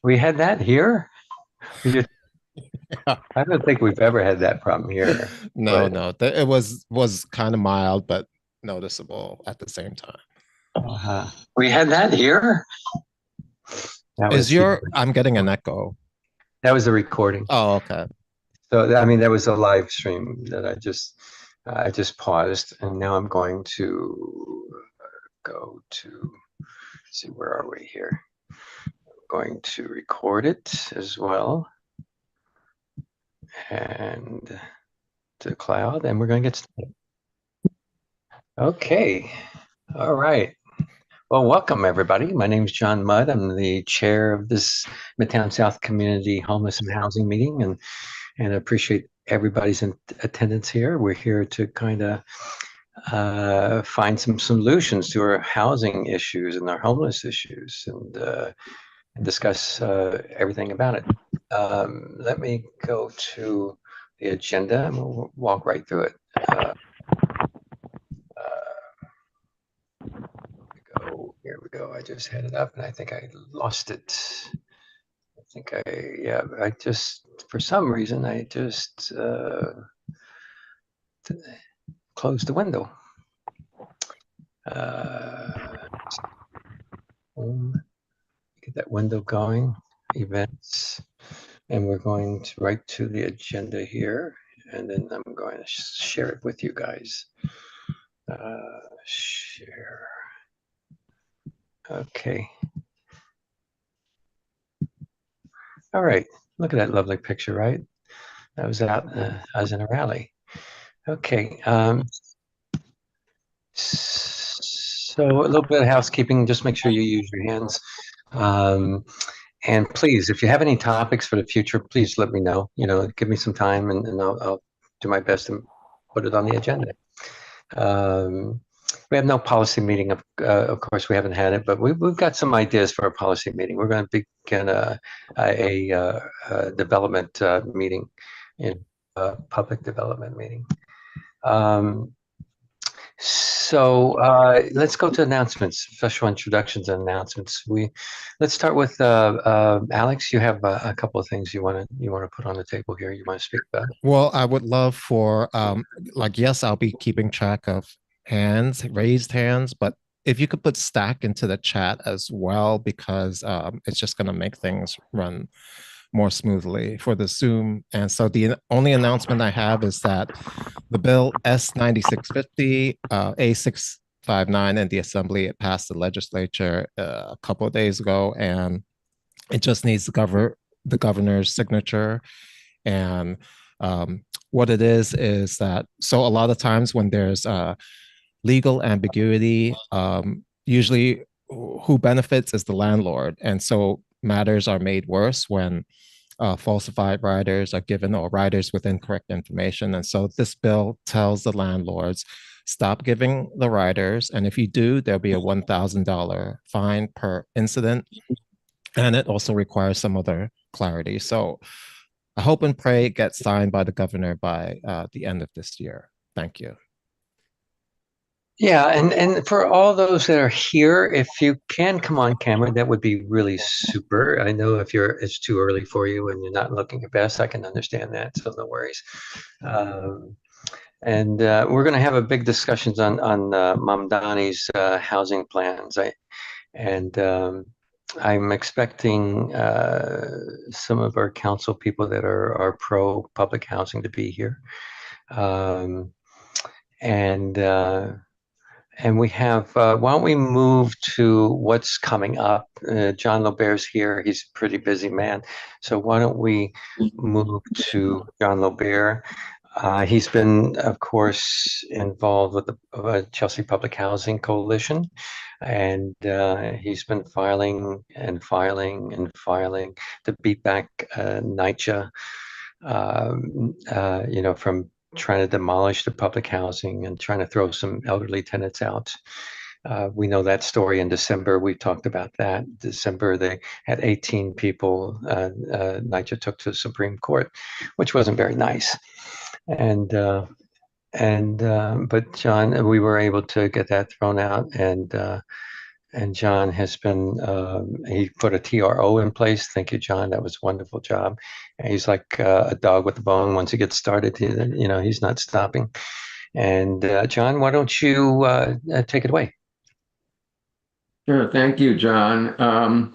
We had that here. We I don't think we've ever had that problem here, No, but no, it was kind of mild, but noticeable at the same time. we had that here. That Is was the your, I'm getting an echo. that was the recording. Oh, okay. So I mean, that was a live stream that I just paused, and now I'm going to go to see where are we here. Going to record it as well and to the cloud, and we're going to get started. Okay. All right. Well, welcome everybody. My name is John Mudd. I'm the chair of this Midtown South Community Homeless and Housing Meeting, and I appreciate everybody's attendance here. We're here to kind of find some solutions to our housing issues and our homeless issues, and discuss everything about it. Let me go to the agenda and we'll walk right through it. Here we go. I just had it up and I think I lost it. I just, for some reason, I just closed the window. Get that window going, events, and we're going to right to the agenda here, and then I'm going to share it with you guys. Share. Okay. All right. Look at that lovely picture, right? I was out, I was in a rally. Okay. So a little bit of housekeeping, just make sure you use your hands. And please, if you have any topics for the future, please let me know. Give me some time and I'll do my best to put it on the agenda. We have no policy meeting, of course, we haven't had it, but we've got some ideas for a policy meeting. We're going to begin a development meeting, a public development meeting. So let's go to announcements, special introductions and announcements. Let's start with Alex. You have a couple of things you want to put on the table here. You want to speak about? Well, I would love for yes, I'll be keeping track of raised hands, but if you could put stack into the chat as well, because it's just going to make things run more smoothly for the Zoom. And so the only announcement I have is that the bill S9650, A659 in the Assembly, it passed the legislature a couple of days ago, and it just needs the governor's signature. And what it is that, so a lot of times when there's legal ambiguity, usually who benefits is the landlord. And so matters are made worse when falsified riders are given, or riders with incorrect information. And so this bill tells the landlords, stop giving the riders. And if you do, there'll be a $1,000 fine per incident. And it also requires some other clarity. So I hope and pray it gets signed by the governor by the end of this year. Thank you. Yeah, and for all those that are here, if you can come on camera, that would be really super. I know if it's too early for you and you're not looking your best, I can understand that, so no worries. And we're going to have a big discussions on Mamdani's housing plans. I'm expecting some of our council people that are pro public housing to be here. And we have, why don't we move to what's coming up? John Lobert's here. He's a pretty busy man. So why don't we move to John Lobert? He's been, of course, involved with the Chelsea Public Housing Coalition, and he's been filing and filing and filing to beat back NYCHA, from trying to demolish the public housing and trying to throw some elderly tenants out. We know that story in December. We talked about that. December, they had 18 people NYCHA took to the Supreme Court, which wasn't very nice. But John, we were able to get that thrown out, and and John has been, he put a TRO in place. Thank you, John. That was a wonderful job. And he's like a dog with a bone. Once he gets started, he's not stopping. And John, why don't you take it away? Sure, thank you, John.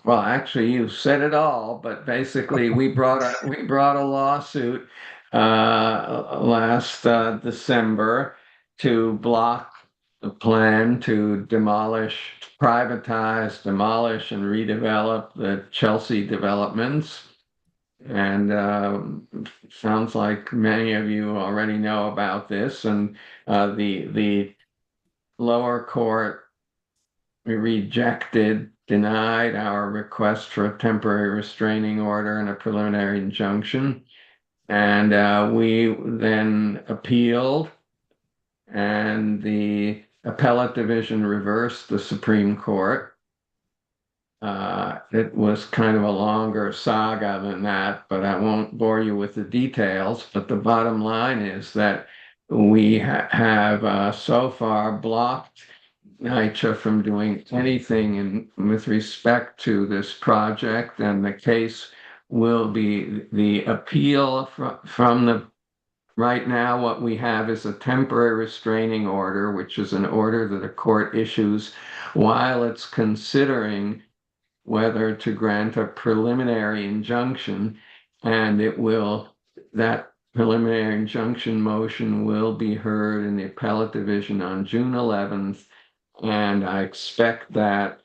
Well, actually, you said it all, but basically, we brought a lawsuit last December to block the plan to privatize, demolish, and redevelop the Chelsea developments. And sounds like many of you already know about this. And the lower court denied our request for a temporary restraining order and a preliminary injunction. And we then appealed, and the appellate division reversed the Supreme Court. It was kind of a longer saga than that, but I won't bore you with the details. But the bottom line is that we have so far blocked NYCHA from doing anything with respect to this project, and the case will be the appeal from the right now. What we have is a temporary restraining order, which is an order that a court issues while it's considering whether to grant a preliminary injunction, and that preliminary injunction motion will be heard in the appellate division on June 11th. And I expect that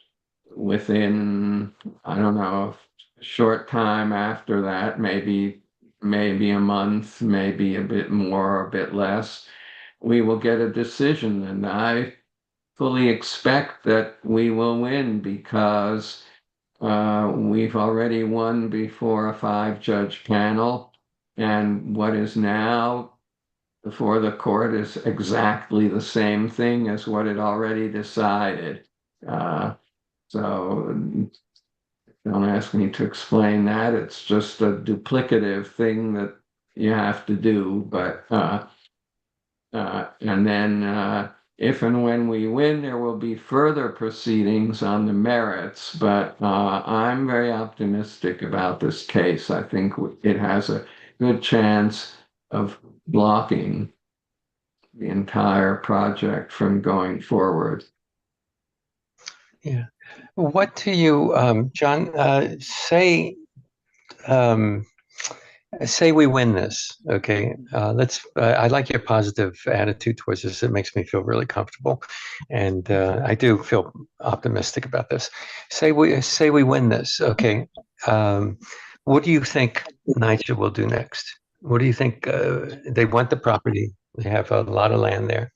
within, I don't know, a short time after that, maybe a month, maybe a bit more or a bit less, we will get a decision. And I fully expect that we will win, because we've already won before a 5-judge panel. And what is now before the court is exactly the same thing as what it already decided. So don't ask me to explain that. It's just a duplicative thing that you have to do. But and then if and when we win, there will be further proceedings on the merits. But I'm very optimistic about this case. I think it has a good chance of blocking the entire project from going forward. Yeah. What do you, John, say we win this, okay? I like your positive attitude towards this. It makes me feel really comfortable. And I do feel optimistic about this. Say we win this, okay? What do you think NYCHA will do next? What do you think? They want the property. They have a lot of land there.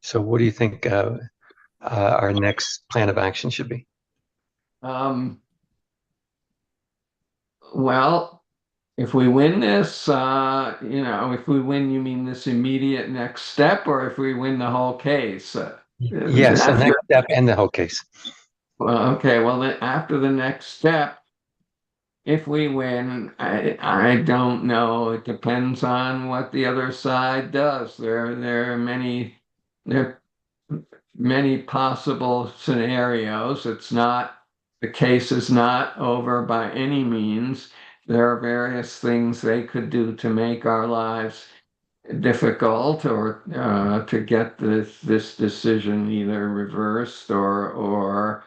So what do you think our next plan of action should be? Well, if we win this, if we win, you mean this immediate next step, or if we win the whole case? Yes, the next step and the whole case. Well, okay. Well, then after the next step, if we win, I don't know. It depends on what the other side does. There are many possible scenarios. The case is not over by any means. There are various things they could do to make our lives difficult, or to get this decision either reversed or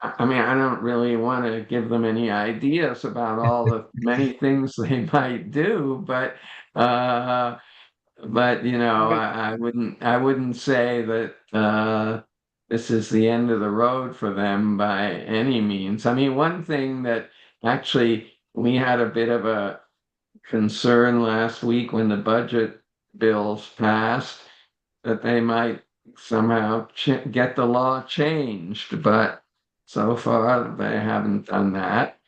I mean, I don't really want to give them any ideas about all the many things they might do, but I wouldn't say that this is the end of the road for them by any means. I mean, one thing that actually we had a bit of a concern last week when the budget bills passed, that they might somehow get the law changed, but so far they haven't done that.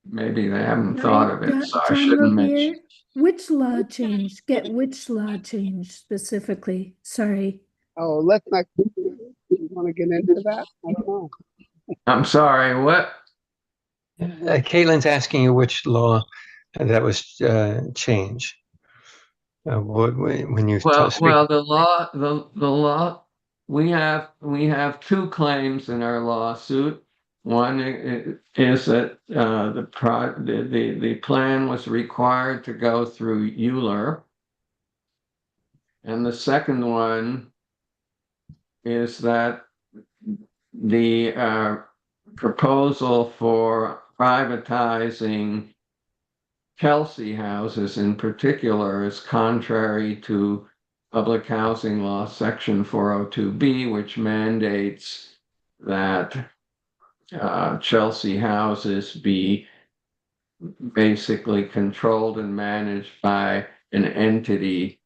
Maybe they haven't thought of it, so I shouldn't mention. Which law changed? Which law changed specifically? Sorry. Oh, let's not. You want to get into that? I don't know. I'm sorry, what? Caitlin's asking you which law that was changed. When you speak, Well, the law, we have two claims in our lawsuit. One is that the plan was required to go through Euler. And the second one is that the proposal for privatizing Chelsea houses in particular is contrary to Public Housing Law Section 402B, which mandates that Chelsea houses be basically controlled and managed by an entity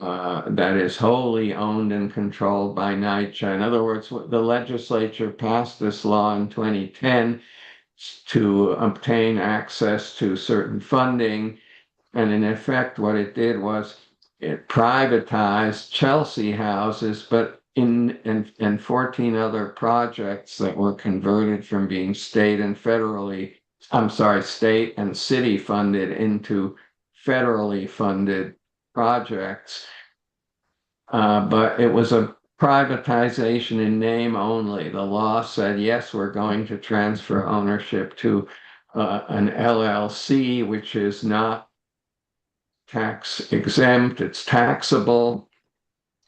that is wholly owned and controlled by NYCHA. In other words, the legislature passed this law in 2010 to obtain access to certain funding. And in effect, what it did was it privatized Chelsea houses, but in 14 other projects that were converted from being state and city funded into federally funded projects. But it was a privatization in name only. The law said, yes, we're going to transfer ownership to an LLC, which is not tax exempt, it's taxable,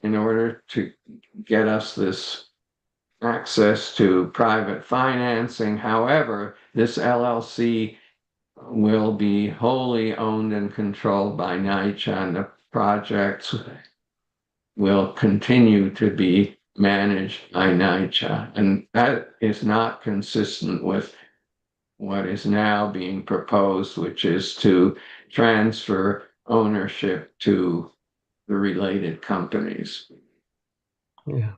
in order to get us this access to private financing. However, this LLC will be wholly owned and controlled by NYCHA, and the projects will continue to be managed by NYCHA. And that is not consistent with what is now being proposed, which is to transfer ownership to the related companies. yeah.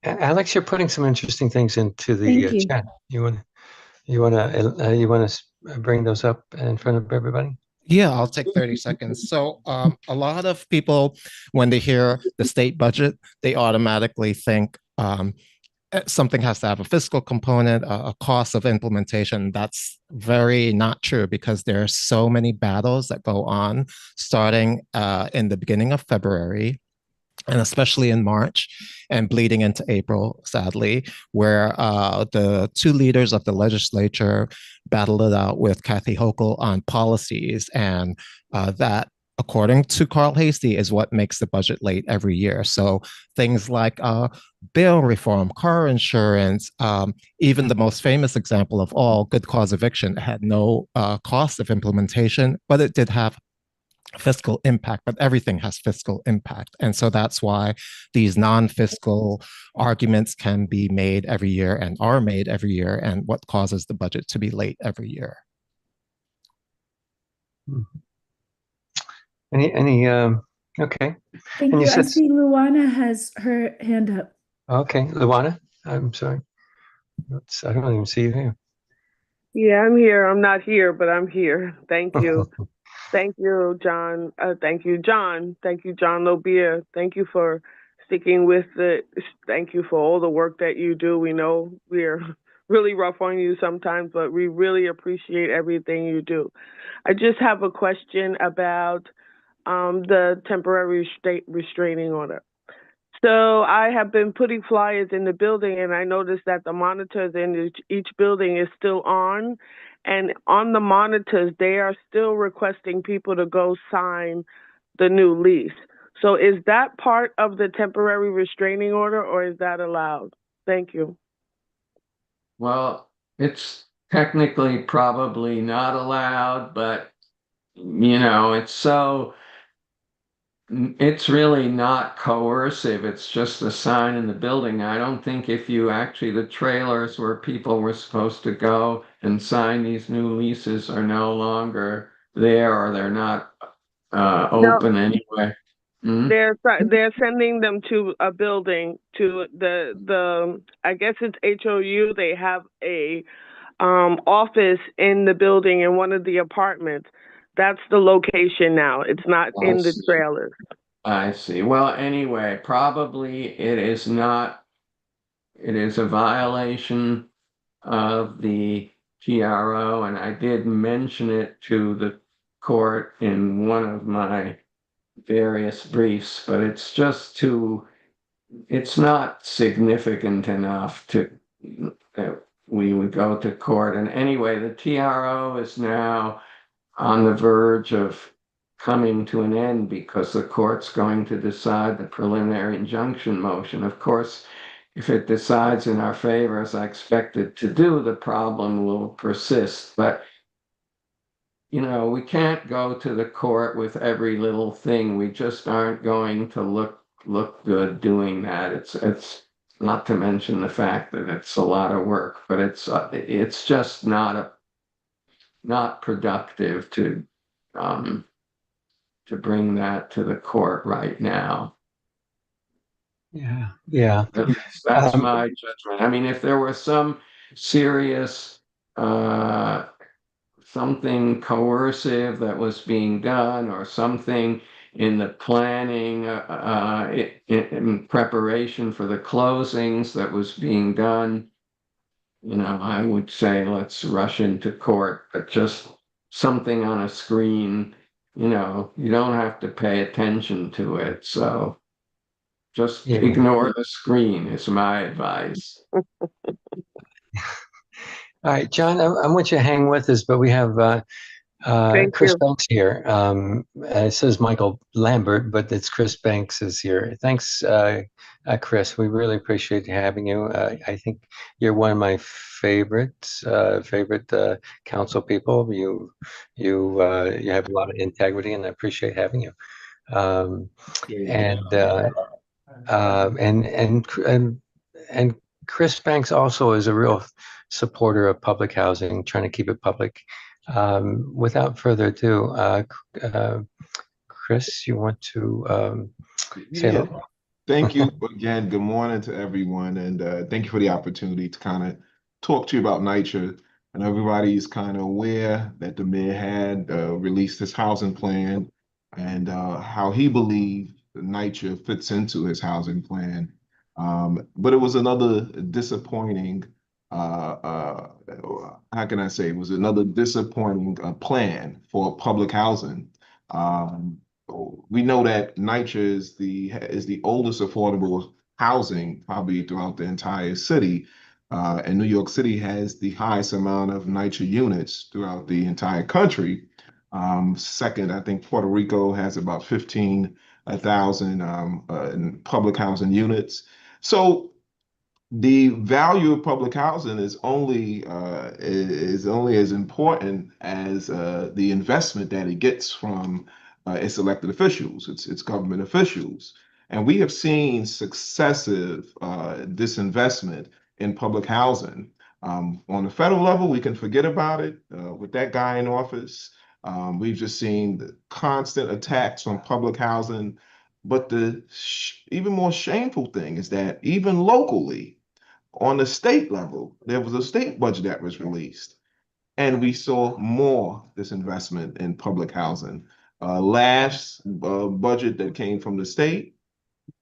Alex, you're putting some interesting things into the Thank you. chat. You want to bring those up in front of everybody? Yeah, I'll take 30 seconds. So a lot of people, when they hear the state budget, they automatically think something has to have a fiscal component, a cost of implementation. That's very not true, because there are so many battles that go on starting in the beginning of February, and especially in March and bleeding into April, sadly, where the two leaders of the legislature battled it out with Kathy Hochul on policies. And that, according to Carl Hastie, is what makes the budget late every year. So things like bail reform, car insurance, even the most famous example of all, good cause eviction, had no cost of implementation, but it did have fiscal impact. But everything has fiscal impact. And so that's why these non-fiscal arguments can be made every year and are made every year, and what causes the budget to be late every year. Okay. Thank you. I see Luana has her hand up. Okay, Luana, I'm sorry. I don't even see you here. Yeah, I'm here. I'm not here, but I'm here. Thank you. Thank you, John. Thank you, John. Thank you, John Lobia. Thank you for sticking with it. Thank you for all the work that you do. We know we're really rough on you sometimes, but we really appreciate everything you do. I just have a question about the temporary state restraining order. So I have been putting flyers in the building, and I noticed that the monitors in each building is still on. And on the monitors, they are still requesting people to go sign the new lease. So is that part of the temporary restraining order, or is that allowed? Thank you. Well, it's technically probably not allowed, but it's really not coercive. It's just a sign in the building. I don't think the trailers where people were supposed to go and sign these new leases are no longer there, or they're not open anyway. They're sending them to a building, to the I guess it's HOU. They have a office in the building in one of the apartments. That's the location now. It's not in the trailers. I see. Well, anyway, probably it is not. It is a violation of the TRO, and I did mention it to the court in one of my various briefs, but it's just it's not significant enough that we would go to court. And anyway, the TRO is now on the verge of coming to an end because the court's going to decide the preliminary injunction motion. Of course, if it decides in our favor, as I expect it to do, the problem will persist. But we can't go to the court with every little thing. We just aren't going to look good doing that. It's not to mention the fact that it's a lot of work, but it's just not productive to bring that to the court right now. Yeah. That's my judgment. I mean, if there was some serious something coercive that was being done, or something in the planning in preparation for the closings that was being done, I would say let's rush into court. But just something on a screen, you don't have to pay attention to it. So just ignore the screen is my advice. All right, John, I want you to hang with us, but we have Chris Banks here. It says Michael Lambert, but it's Chris Banks is here. Thanks, Chris. We really appreciate having you. I think you're one of my favorite council people. You have a lot of integrity, and I appreciate having you. And Chris Banks also is a real supporter of public housing, trying to keep it public. Without further ado, Chris, you want to say hello? Thank you again. Good morning to everyone, and thank you for the opportunity to kind of talk to you about NYCHA. And everybody's kind of aware that the mayor had released his housing plan, and how he believed NYCHA fits into his housing plan. But it was another disappointing, how can I say, it was another disappointing plan for public housing. We know that NYCHA is the oldest affordable housing probably throughout the entire city. And New York City has the highest amount of NYCHA units throughout the entire country. Second, I think Puerto Rico has about 15,000 public housing units. So the value of public housing is only as important as the investment that it gets from its elected officials, its government officials. And we have seen successive disinvestment in public housing. On the federal level, we can forget about it with that guy in office. We've just seen the constant attacks on public housing. But the even more shameful thing is that even locally, on the state level, there was a state budget that was released, and we saw more disinvestment in public housing. Last budget that came from the state,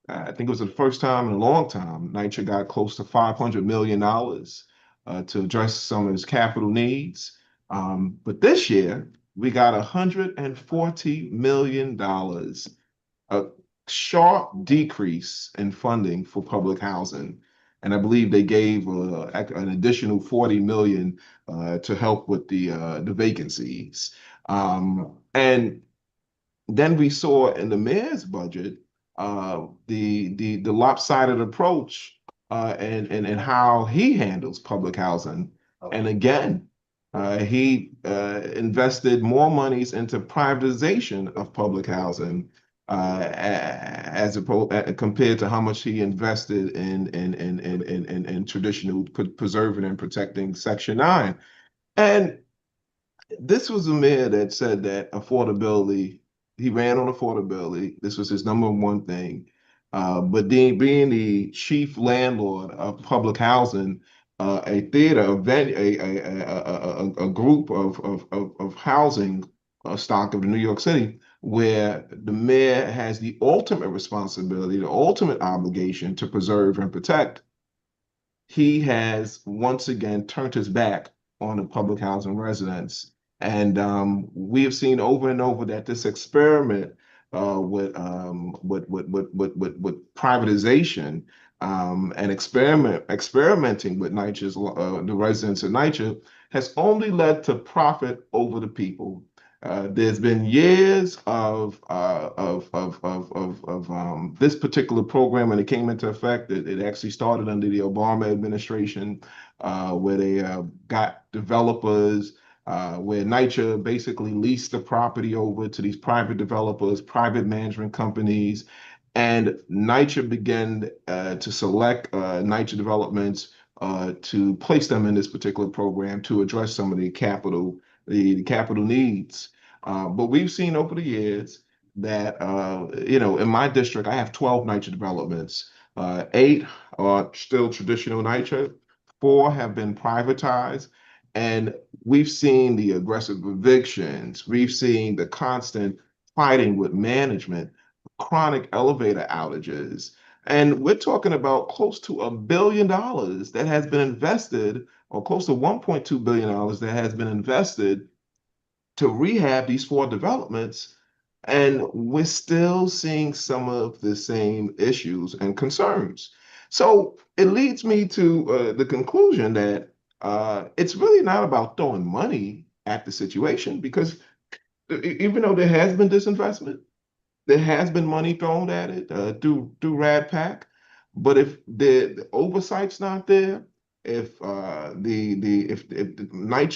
I think it was the first time in a long time, NYCHA got close to $500 million to address some of its capital needs. But this year, we got $140 million, a sharp decrease in funding for public housing. And I believe they gave an additional $40 million to help with the vacancies. And then we saw in the mayor's budget the lopsided approach and how he handles public housing. And again, he invested more monies into privatization of public housing as opposed compared to how much he invested in traditional preserving and protecting Section 9. And this was a mayor that said that affordability, he ran on affordability. This was his number one thing. But being the chief landlord of public housing, a theater, a group of housing stock of New York City, where the mayor has the ultimate responsibility, the ultimate obligation to preserve and protect, he has once again turned his back on the public housing residents. And we have seen over and over that this experiment with privatization and experimenting with NYCHA's the residents of NYCHA has only led to profit over the people. There's been years of this particular program when it came into effect. It actually started under the Obama administration, where they got developers, where NYCHA basically leased the property over to these private developers, private management companies, and NYCHA began to select NYCHA developments to place them in this particular program to address some of the capital needs. But we've seen over the years that, in my district, I have 12 NYCHA developments. 8 are still traditional NYCHA, 4 have been privatized, and we've seen the aggressive evictions. We've seen the constant fighting with management, chronic elevator outages. And we're talking about close to $1 billion that has been invested, or close to $1.2 billion that has been invested to rehab these 4 developments. And we're still seeing some of the same issues and concerns. So it leads me to the conclusion that it's really not about throwing money at the situation, because even though there has been disinvestment, there has been money thrown at it through RADPAC, but if the oversight's not there, if NYCHA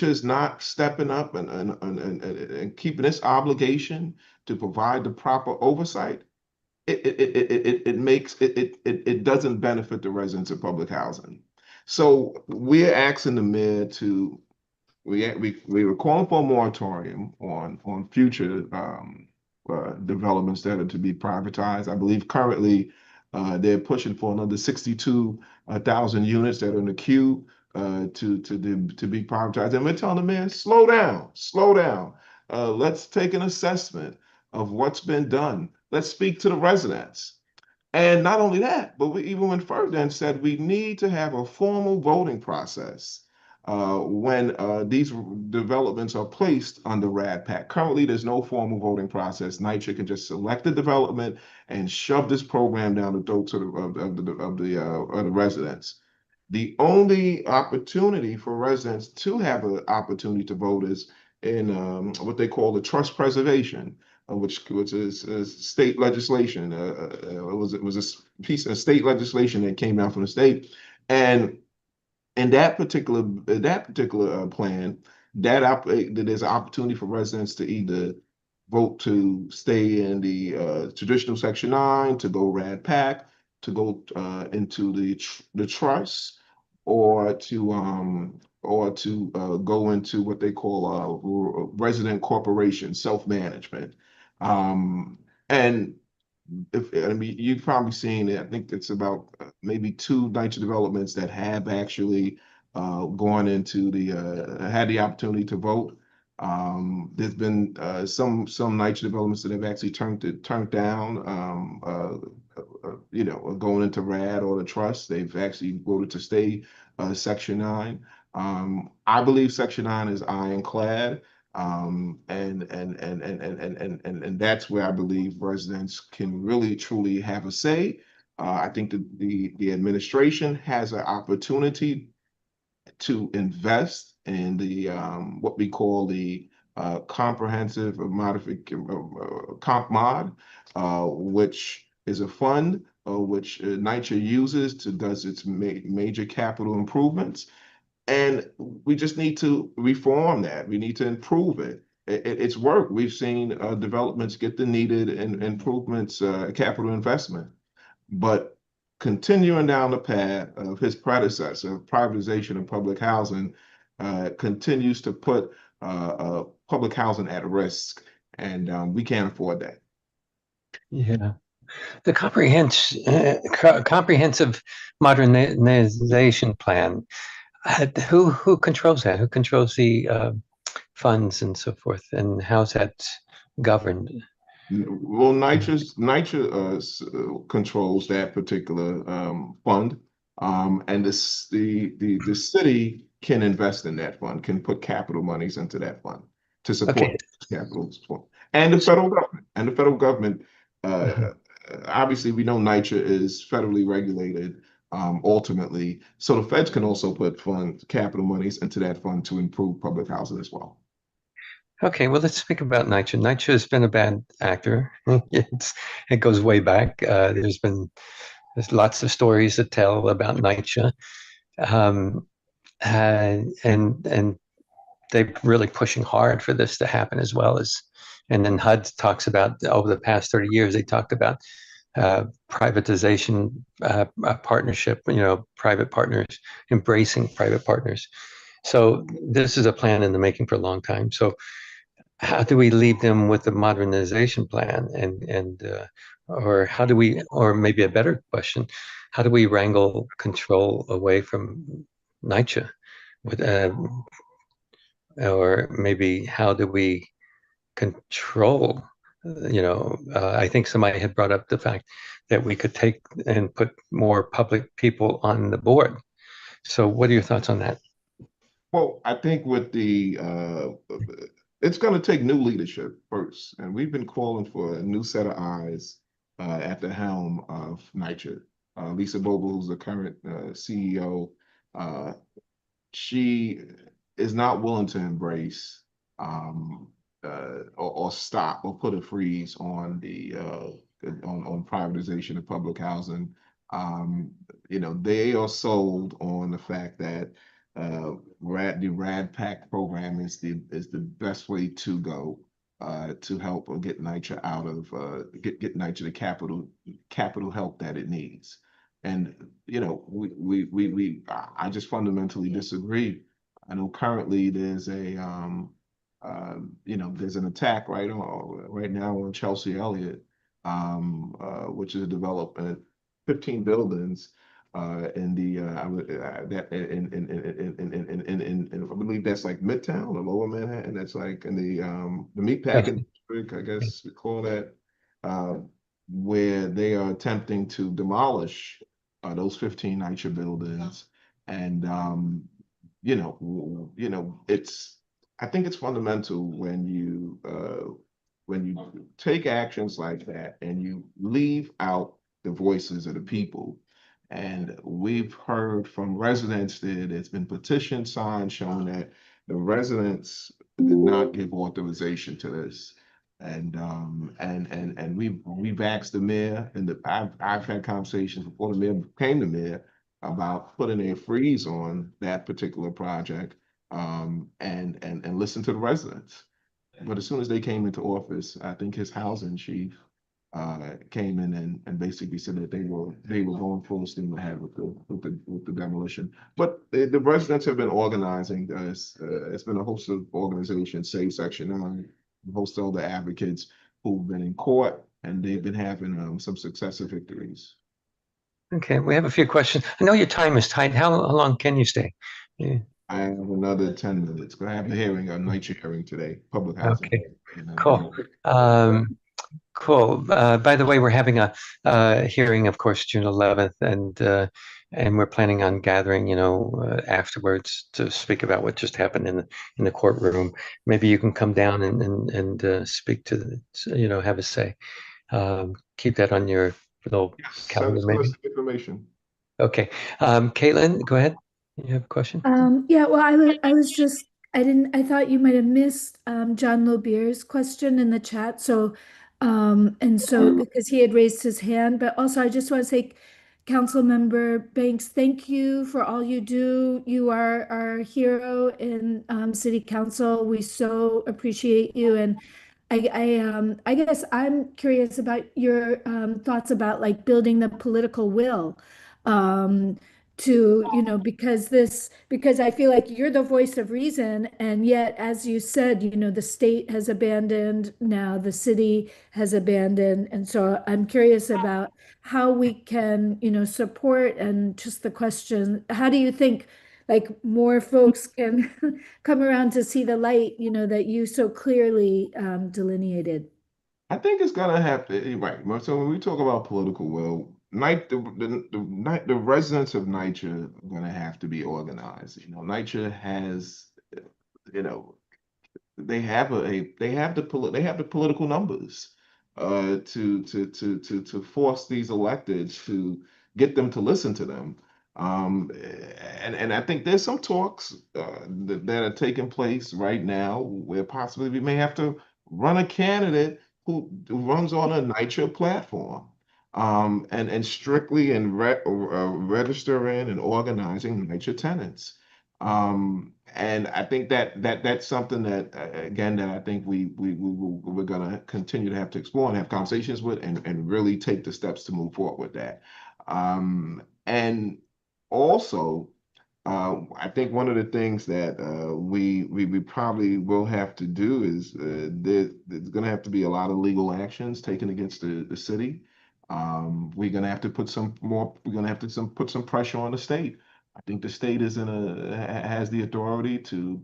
is not stepping up and keeping its obligation to provide the proper oversight, it doesn't benefit the residents of public housing. So we're asking the mayor to we were calling for a moratorium on future developments that are to be privatized. I believe currently they're pushing for another 62,000 units that are in the queue to be privatized. And we're telling the mayor, slow down. Let's take an assessment of what's been done. Let's speak to the residents. And not only that, but we even went further and said we need to have a formal voting process when these developments are placed under RADPAC. Currently, there's no formal voting process. NYCHA can just select the development and shove this program down the throats of the residents. The only opportunity for residents to have an opportunity to vote is in what they call the trust preservation, which is state legislation. It was a piece of state legislation that came out from the state, and in that particular plan, there's an opportunity for residents to either vote to stay in the traditional Section 9, to go RADPAC, to go into the trust, or to go into what they call resident corporation self-management. And you've probably seen it. I think it's about maybe 2 NYCHA developments that have actually gone into had the opportunity to vote. There's been some NYCHA developments that have actually turned down, going into RAD or the trust. They've actually voted to stay Section 9. I believe Section 9 is ironclad. And that's where I believe residents can really truly have a say. I think that the administration has an opportunity to invest in the what we call the comprehensive comp mod, which is a fund which NYCHA uses does its major capital improvements. And we just need to reform that. We need to improve it. It's work. We've seen developments get the needed improvements, capital investment. But continuing down the path of his predecessor, privatization of public housing, continues to put public housing at risk. And we can't afford that. Yeah. The comprehensive modernization plan, who controls that? Who controls the funds and so forth? And how's that governed? Well, NYCHA controls that particular fund, and the city can invest in that fund, can put capital monies into that fund to support capital support, and the federal government. And the federal government, obviously, we know NYCHA is federally regulated ultimately. So the feds can also put capital monies into that fund to improve public housing as well. Okay, well, let's speak about NYCHA. NYCHA has been a bad actor. It goes way back. There's lots of stories to tell about NYCHA, and they're really pushing hard for this to happen as well as. And then HUD talks about over the past 30 years, they talked about privatization, partnership, private partners, embracing private partners. So this is a plan in the making for a long time. So how do we leave them with the modernization plan, or how do we, or maybe a better question, how do we wrangle control away from NYCHA with, or maybe how do we control? I think somebody had brought up the fact that we could take and put more public people on the board. So what are your thoughts on that? Well, I think with it's going to take new leadership first. And we've been calling for a new set of eyes at the helm of NYCHA. Lisa Bogle, who's the current CEO, she is not willing to embrace or stop or put a freeze on on privatization of public housing. They are sold on the fact that the RAD PAC program is the best way to go to help or get NYCHA out of get NYCHA the capital help that it needs. And I just fundamentally disagree. I know currently there's there's an attack right now on Chelsea Elliott, which is a development, 15 buildings in the I believe that's like Midtown or Lower Manhattan. That's like in the meatpacking district, I guess we call that, where they are attempting to demolish those 15 NYCHA buildings. And I think it's fundamental when you take actions like that and you leave out the voices of the people. And we've heard from residents that there's been petitions signed showing that the residents did not give authorization to this. And we've asked the mayor, and I've had conversations before the mayor became the mayor about putting a freeze on that particular project, and listen to the residents. But as soon as they came into office, I think his housing chief came in and basically said that they were going full steam ahead with the demolition. But the residents have been organizing. It's been a host of organizations, Save Section 9, a host of other advocates who've been in court, and they've been having some successive victories. Okay, we have a few questions. I know your time is tight. How long can you stay? Yeah. I have another 10 minutes. I have a NYCHA hearing today, public housing. Okay, cool. Cool. By the way, we're having a hearing, of course, June 11th, and we're planning on gathering, afterwards to speak about what just happened in the courtroom. Maybe you can come down and speak to have a say. Keep that on your little calendar, maybe. Information. Okay. Caitlin, go ahead. You have a question? Yeah, well, I thought you might have missed John Lobier's question in the chat. So because he had raised his hand, but also I just want to say, Councilmember Banks, thank you for all you do. You are our hero in City Council. We so appreciate you. And I guess I'm curious about your thoughts about like building the political will because I feel like you're the voice of reason, and yet, as you said, the state has abandoned, now the city has abandoned, and so I'm curious about how we can, support, and just the question, how do you think like more folks can come around to see the light, that you so clearly delineated? I think it's gonna have to, right. So when we talk about political will, the residents of NYCHA are gonna have to be organized. NYCHA has, they have the political numbers. to force these electeds to get them to listen to them. And I think there's some talks that are taking place right now where possibly we may have to run a candidate who runs on a NYCHA platform, and strictly registering and organizing NYCHA tenants. And I think that's something that again that I think we're going to continue to have to explore and have conversations with, and really take the steps to move forward with that. And also, I think one of the things that we probably will have to do is there's going to have to be a lot of legal actions taken against the city. We're going to have to put some more. We're going to have to put some pressure on the state. I think the state has the authority to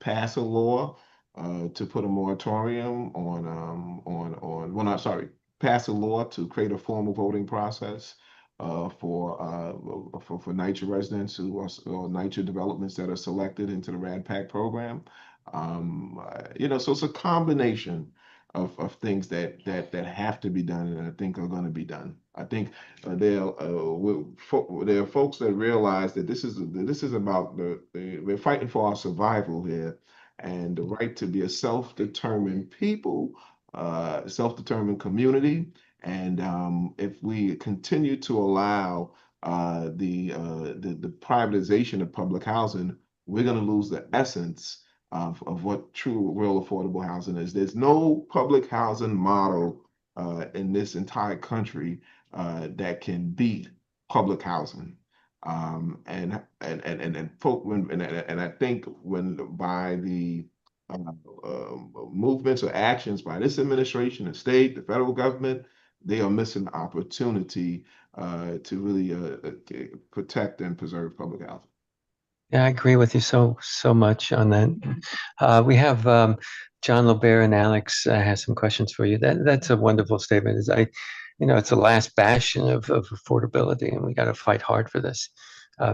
pass a law to put a moratorium well, not sorry, pass a law to create a formal voting process for NYCHA residents or NYCHA developments that are selected into the RAD PAC program. So it's a combination of things that have to be done, and I think are going to be done. I think there are folks that realize that this is about we're fighting for our survival here, and the right to be a self-determined people, self-determined community. And if we continue to allow the privatization of public housing, we're going to lose the essence of what true, real affordable housing is. There's no public housing model in this entire country that can beat public housing. And I think when by the movements or actions by this administration, the state, the federal government, they are missing the opportunity to really protect and preserve public housing. Yeah, I agree with you so much on that. We have John Lobert and Alex has some questions for you. That's a wonderful statement. It's the last bastion of affordability, and we got to fight hard for this.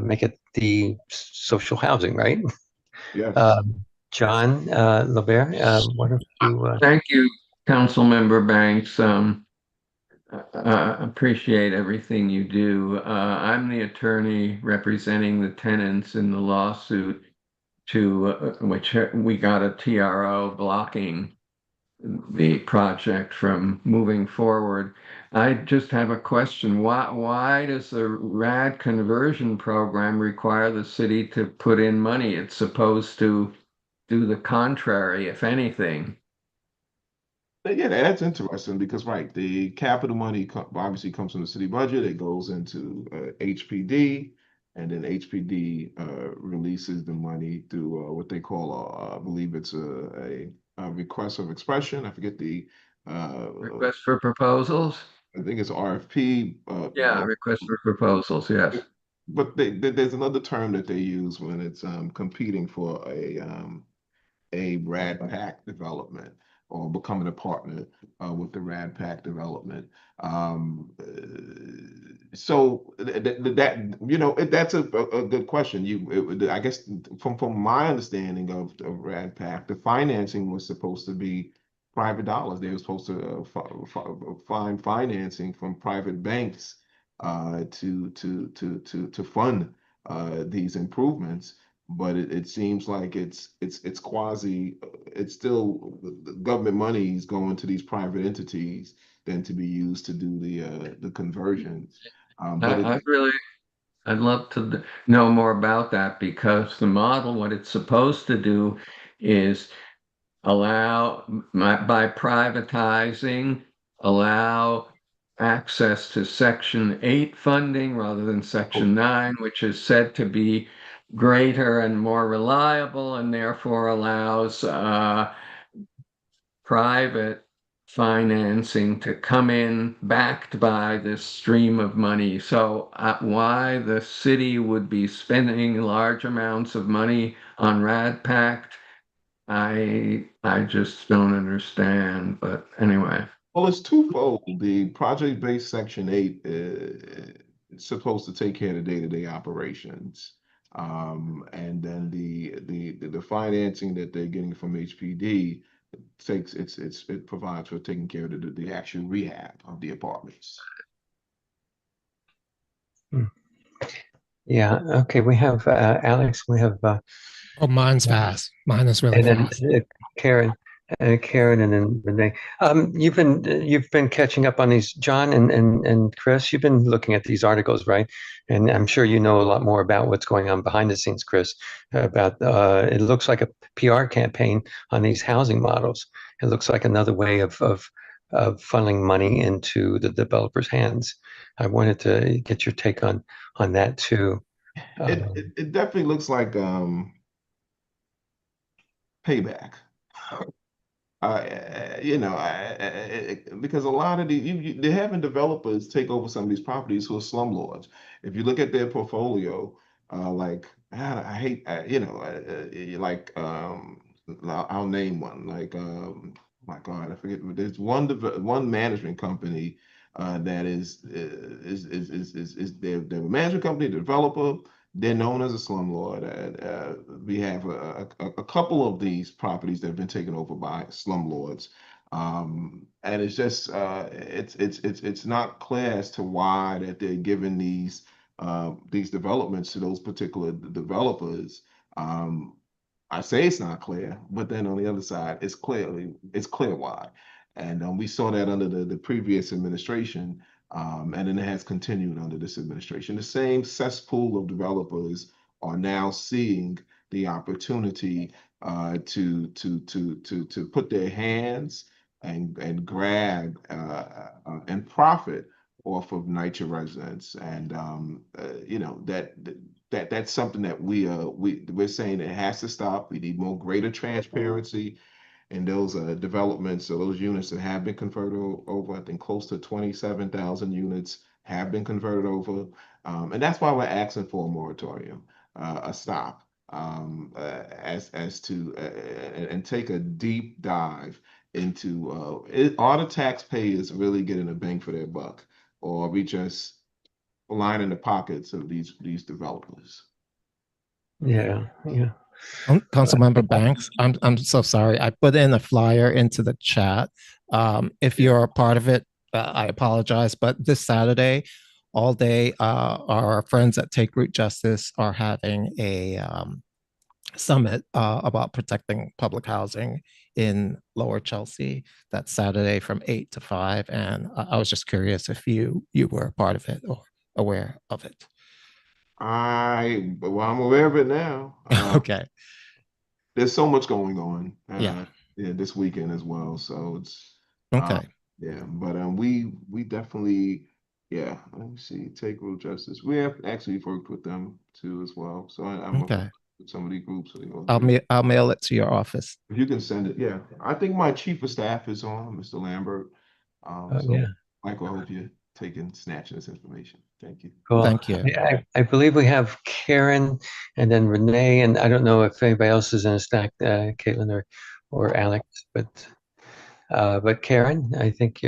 Make it the social housing, right? Yes. John Lobert, what if you? Thank you, Councilmember Banks. Appreciate everything you do. I'm the attorney representing the tenants in the lawsuit to which we got a TRO blocking the project from moving forward. I just have a question. Why does the RAD conversion program require the city to put in money? It's supposed to do the contrary, if anything. Yeah, that's interesting because, right, the capital money obviously comes from the city budget. It goes into HPD, and then HPD releases the money through what they call, I believe it's a request of expression. I forget the request for proposals. I think it's RFP. Yeah, request for proposals. Yes. But there's another term that they use when it's competing for a RAD PAC development, or becoming a partner with the RAD PAC development. So that's a good question. I guess from my understanding of RAD PAC, the financing was supposed to be private dollars. They were supposed to find financing from private banks to fund these improvements. But it seems like it's still the government money is going to these private entities than to be used to do the conversions. I'd love to know more about that, because the model, what it's supposed to do is by privatizing, allow access to Section 8 funding rather than Section 9, which is said to be greater and more reliable, and therefore allows private financing to come in backed by this stream of money. So why the city would be spending large amounts of money on RAD PAC, I just don't understand. But anyway. Well, it's twofold. The project-based Section 8 is supposed to take care of the day-to-day operations. And then the financing that they're getting from HPD it provides for taking care of the actual rehab of the apartments. Yeah. Okay. We have Alex. We have Oh, mine's fast. Mine is really and then fast. Karen, and then Renee. You've been catching up on these, John and Chris. You've been looking at these articles, right? And I'm sure you know a lot more about what's going on behind the scenes, Chris. About it looks like a PR campaign on these housing models. It looks like another way of funneling money into the developers' hands. I wanted to get your take on that too. It definitely looks like payback. Because a lot of they're having developers take over some of these properties who are slumlords. If you look at their portfolio, like I hate, like I'll name one. Like, my God, I forget. There's one management company that is they're a management company, developer. They're known as a slumlord. We have a couple of these properties that have been taken over by slumlords, and it's just it's not clear as to why that they're giving these developments to those particular developers. I say it's not clear, but then on the other side, it's clear why, and we saw that under the previous administration. And then it has continued under this administration. The same cesspool of developers are now seeing the opportunity to put their hands and grab and profit off of NYCHA residents, and that's something that we're saying it has to stop. We need more greater transparency in those developments, so those units that have been converted over. I think close to 27,000 units have been converted over, and that's why we're asking for a moratorium, a stop, as to and take a deep dive into are the taxpayers really getting a bang for their buck, or are we just lining the pockets of these developers? Yeah. Councilmember Banks, I'm so sorry. I put in a flyer into the chat. If you're a part of it, I apologize. But this Saturday, all day, our friends at Take Root Justice are having a summit about protecting public housing in Lower Chelsea. That's Saturday from 8 to 5. And I was just curious if you were a part of it or aware of it. I'm aware of it now. Okay. There's so much going on. Yeah, this weekend as well. So it's okay. yeah, but we definitely, yeah. Let me see. Take Root Justice. We have actually worked with them too as well. So I'm Okay. with some of these groups. I'll mail it to your office. If you can send it, yeah. I think my chief of staff is on, Mr. Lambert. So Yeah. Michael, I hope you're snatching this information. Thank you. Cool. Thank you. I believe we have Karen and then Renee, and I don't know if anybody else is in a stack, Caitlin or Alex, but Karen, I think.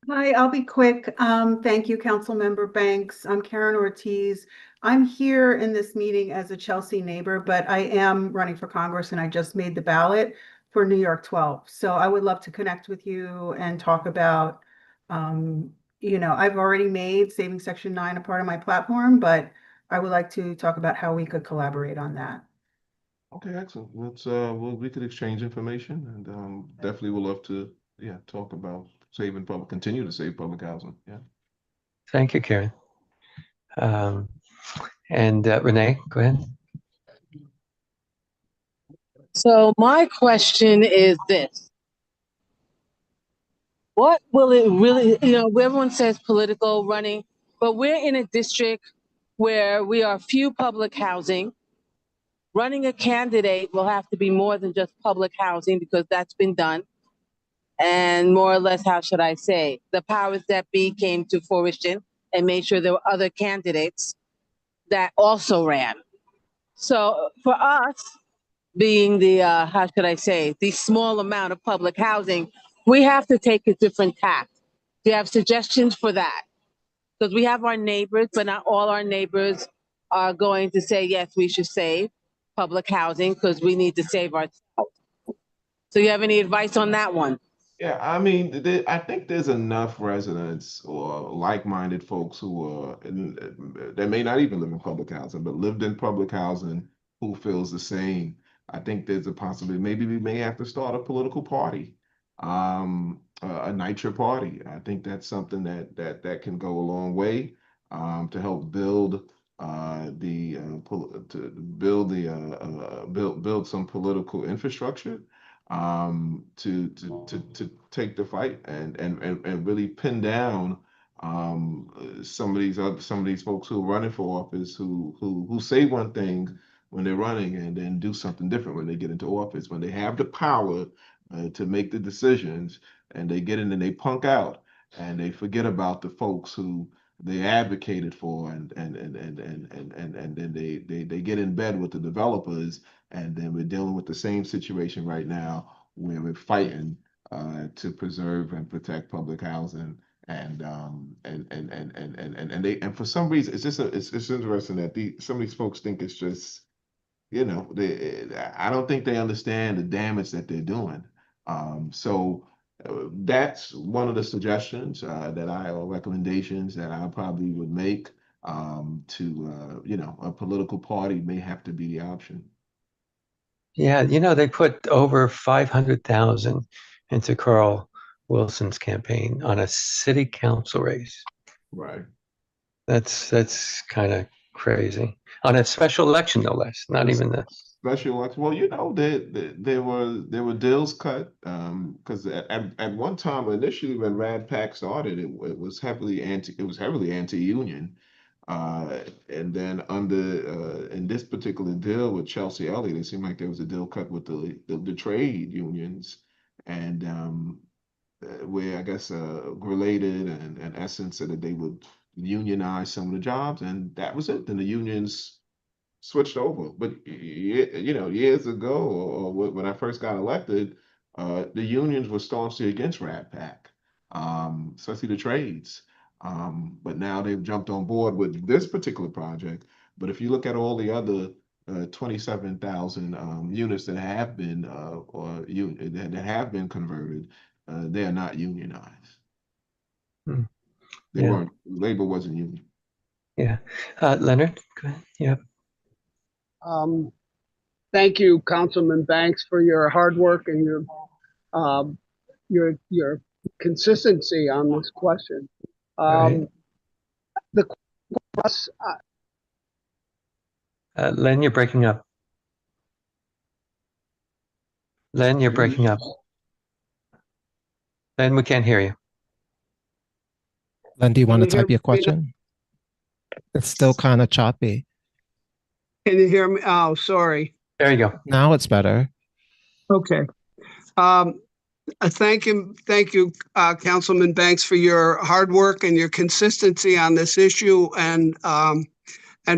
Hi, I'll be quick. Thank you, Councilmember Banks. I'm Karen Ortiz. I'm here in this meeting as a Chelsea neighbor, but I am running for Congress and I just made the ballot for New York 12. So I would love to connect with you and talk about, I've already made Saving Section 9 a part of my platform, but I would like to talk about how we could collaborate on that. Okay, excellent. Let's we could exchange information, and definitely would love to talk about continue to save public housing. Yeah. Thank you, Karen. And Renee, go ahead. So my question is this. What will it really, everyone says political running, but we're in a district where we are few public housing. Running a candidate will have to be more than just public housing because that's been done. And more or less, how should I say, the powers that be came to fruition and made sure there were other candidates that also ran. So for us, being the, how should I say, the small amount of public housing, we have to take a different tack. Do you have suggestions for that? Because we have our neighbors, but not all our neighbors are going to say, yes, we should save public housing because we need to save ourselves. So you have any advice on that one? Yeah, I mean, I think there's enough residents or like-minded folks who are, they may not even live in public housing, but lived in public housing who feels the same. I think there's a possibility. Maybe we may have to start a political party, a NYCHA party. I think that's something that can go a long way to help build build some political infrastructure to take the fight and really pin down some of these folks who are running for office who say one thing when they're running and then do something different when they get into office, when they have the power to make the decisions and they get in and they punk out and they forget about the folks who they advocated for and then they get in bed with the developers, and then we're dealing with the same situation right now where we're fighting to preserve and protect public housing. And for some reason it's interesting that some of these folks think it's just, I don't think they understand the damage that they're doing. So that's one of the suggestions or recommendations that I probably would make a political party may have to be the option. Yeah, they put over 500,000 into Carl Wilson's campaign on a city council race. Right. That's kind of crazy. On a special election, no less. Not even the special election. Well, there were deals cut because at one time initially when Rad Pac started, it was heavily anti-union. And then in this particular deal with Chelsea Elliott, it seemed like there was a deal cut with the trade unions, and where I guess Related and Essence said that they would unionize some of the jobs, and that was it. Then the unions switched over. But years ago, or when I first got elected, the unions were staunchly against Rad Pac, especially the trades. But now they've jumped on board with this particular project. But if you look at all the other 27,000 units that have been that have been converted, they are not unionized. They weren't. Labor wasn't union. Yeah, Leonard, go ahead. Yeah. Thank you, Councilman Banks, for your hard work and your consistency on this question. Right. Len, you're breaking up. Len, you're breaking up. Len, we can't hear you. Len, do you want to type your question? It's still kind of choppy. Can you hear me? Oh, sorry. There you go. Now it's better. Okay. Thank you, Councilman Banks, for your hard work and your consistency on this issue, and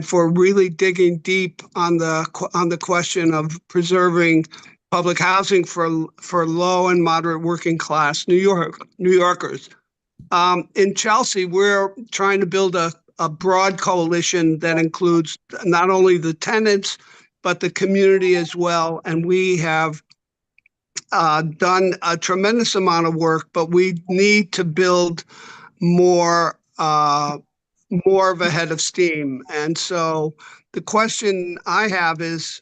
for really digging deep on the question of preserving public housing for low and moderate working class New Yorkers. In Chelsea, we're trying to build a broad coalition that includes not only the tenants, but the community as well. And we have done a tremendous amount of work, but we need to build more of a head of steam. And so the question I have is,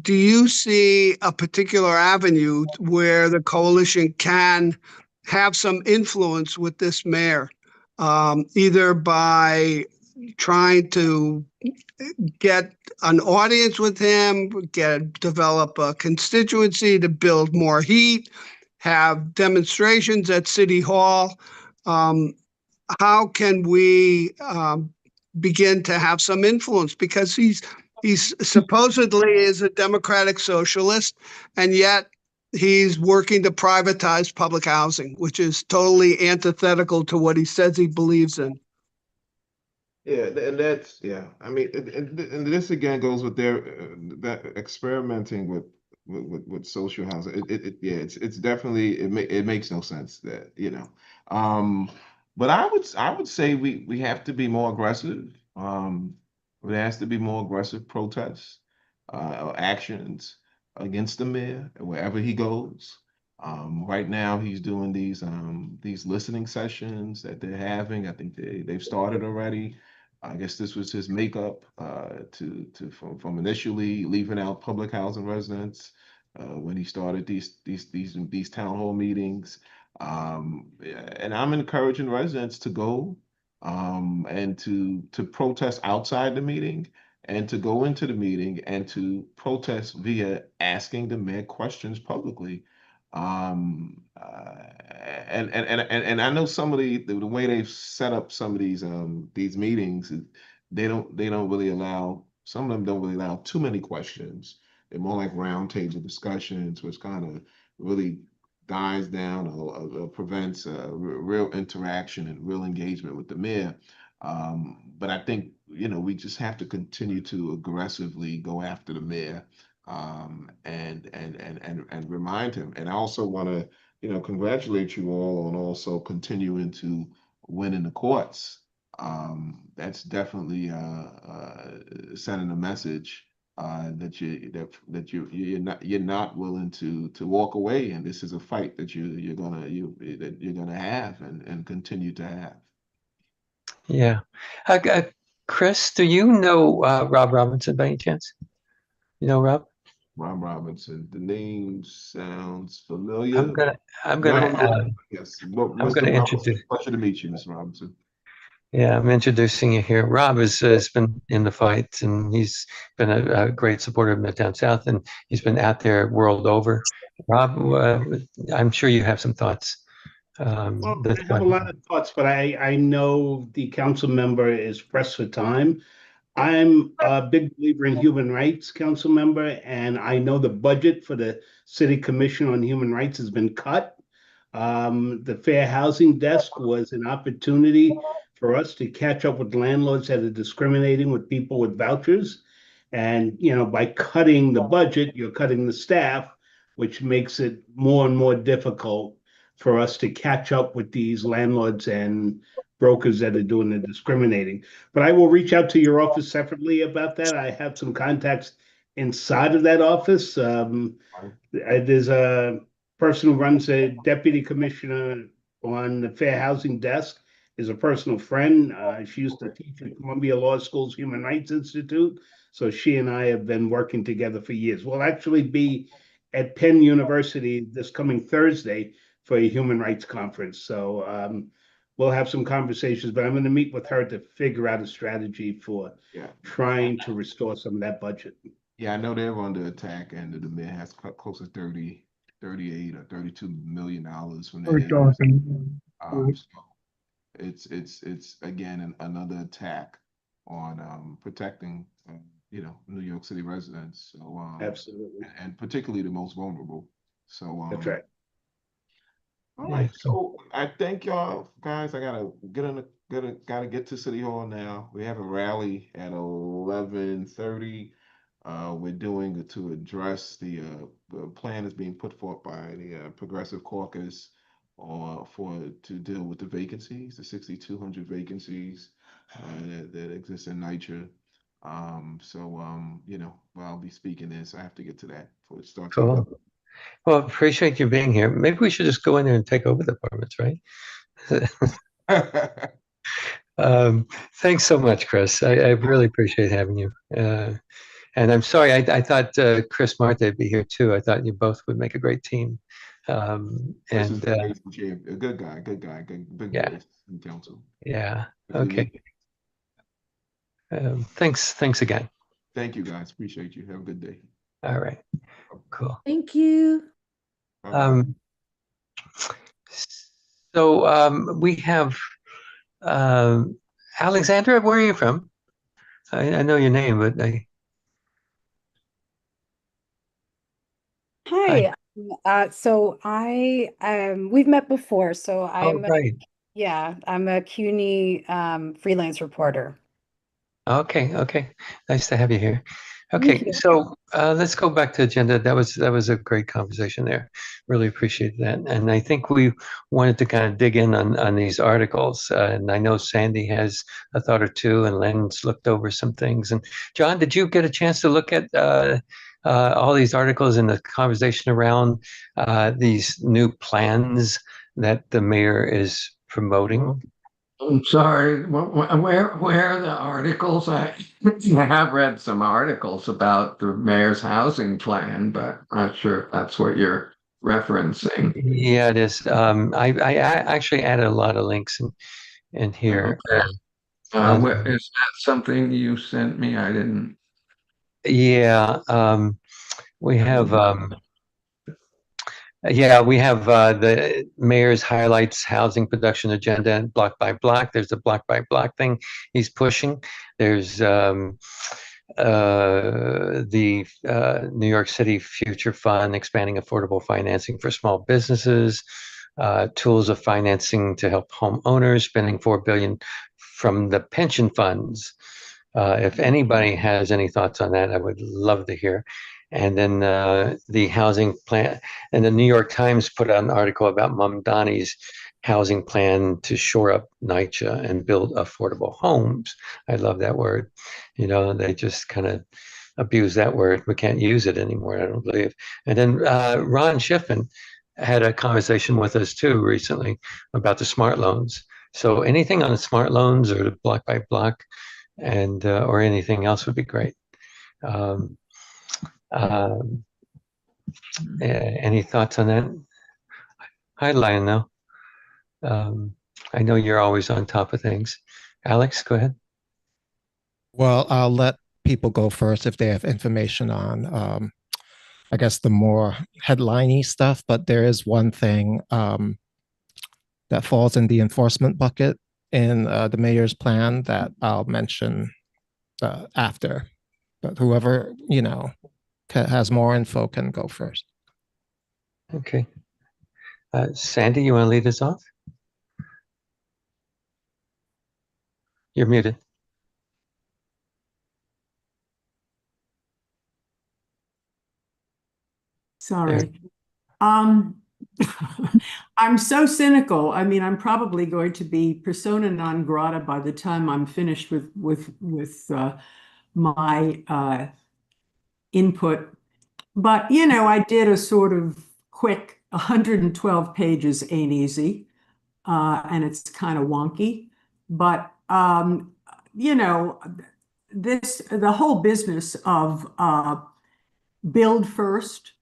do you see a particular avenue where the coalition can have some influence with this mayor, either by trying to get an audience with him, develop a constituency to build more heat, have demonstrations at City Hall? How can we begin to have some influence? Because he's supposedly is a democratic socialist, and yet he's working to privatize public housing, which is totally antithetical to what he says he believes in. Yeah, and that's, I mean, and this again goes with their that experimenting with social housing. It's definitely it makes no sense that But I would say we have to be more aggressive. There has to be more aggressive protests, actions. against the mayor wherever he goes. Right now, he's doing these listening sessions that they're having. I think they've started already. I guess this was his makeup from initially leaving out public housing residents when he started these town hall meetings. And I'm encouraging residents to go and to protest outside the meeting and to go into the meeting and to protest via asking the mayor questions publicly. And I know some of the way they've set up some of these meetings, they don't really allow, some of them don't really allow too many questions. They're more like roundtable discussions, which kind of really dies down or prevents real interaction and real engagement with the mayor. But I think, we just have to continue to aggressively go after the mayor and remind him. And I also want to, congratulate you all on also continuing to win in the courts. That's definitely sending a message that you're not willing to walk away, and this is a fight that you're gonna have and continue to have. Yeah. Chris, do you know Rob Robinson by any chance? You know Rob? Rob Robinson. The name sounds familiar. I'm gonna yes. Well, Mr. introduce. Pleasure to meet you, Mr. Robinson. Yeah, I'm introducing you here. Rob has been in the fight, and he's been a great supporter of Midtown South, and he's been out there world over. Rob, I'm sure you have some thoughts. Well, I have a lot of thoughts, but I know the council member is pressed for time. I'm a big believer in human rights, council member, and I know the budget for the City Commission on Human Rights has been cut. The Fair Housing Desk was an opportunity for us to catch up with landlords that are discriminating with people with vouchers. And, by cutting the budget, you're cutting the staff, which makes it more and more difficult for us to catch up with these landlords and brokers that are doing the discriminating. But I will reach out to your office separately about that. I have some contacts inside of that office. There's a person who runs a deputy commissioner on the Fair Housing Desk, is a personal friend. She used to teach at Columbia Law School's Human Rights Institute. So she and I have been working together for years. We'll actually be at Penn University this coming Thursday for a human rights conference. So we'll have some conversations, but I'm going to meet with her to figure out a strategy for trying to restore some of that budget. Yeah, I know they're under attack, and the mayor has cut close to 38 or $32 million from their so it's again another attack on protecting New York City residents. So absolutely, and particularly the most vulnerable. So that's right. All right, so I thank y'all, guys. I gotta get to City Hall now. We have a rally at 11:30. We're doing it to address the plan is being put forth by the Progressive Caucus to deal with the vacancies, the 6,200 vacancies that exist in NYCHA. I'll be speaking this. I have to get to that before it starts. Cool. Well, appreciate you being here. Maybe we should just go in there and take over the apartments, right? Thanks so much, Chris. I really appreciate having you. And I'm sorry, I thought Chris Martha would be here too. I thought you both would make a great team. A good guy, big voice in council. Yeah. Okay. Thanks again. Thank you, guys. Appreciate you. Have a good day. All right. Cool. Thank you. So we have Alexandra. Where are you from? I know your name, but Hi. So we've met before. So I'm I'm a CUNY freelance reporter. Okay. Nice to have you here. Okay, so let's go back to agenda. That was a great conversation there. Really appreciate that. And I think we wanted to kind of dig in on these articles. And I know Sandy has a thought or two, and Len's looked over some things. And John, did you get a chance to look at all these articles and the conversation around these new plans that the mayor is promoting? I'm sorry, where are the articles? I have read some articles about the mayor's housing plan, but I'm not sure if that's what you're referencing. Yeah, it is. I actually added a lot of links in here. Okay. Is that something you sent me? I didn't. Yeah, we have the mayor's highlights housing production agenda block by block. There's a block by block thing he's pushing. There's the New York City Future Fund, expanding affordable financing for small businesses, tools of financing to help homeowners, spending $4 billion from the pension funds. If anybody has any thoughts on that, I would love to hear. And then the housing plan, and the New York Times put out an article about Mamdani's housing plan to shore up NYCHA and build affordable homes. I love that word. You know, they just kind of abuse that word. We can't use it anymore, I don't believe. And then Ron Schiffman had a conversation with us too recently about the smart loans. So anything on the smart loans or the block by block and or anything else would be great. Any thoughts on that? Hi, Lionel. I know you're always on top of things. Alex, go ahead. Well, I'll let people go first if they have information on, I guess, the more headliney stuff. But there is one thing that falls in the enforcement bucket in the mayor's plan that I'll mention after. But whoever, you know, has more info can go first. Okay. Sandy, you want to lead us off? You're muted. Sorry. I'm so cynical. I mean, I'm probably going to be persona non grata by the time I'm finished with my input. But, you know, I did a sort of quick 112 pages ain't easy, and it's kind of wonky. But, you know, the whole business of build first,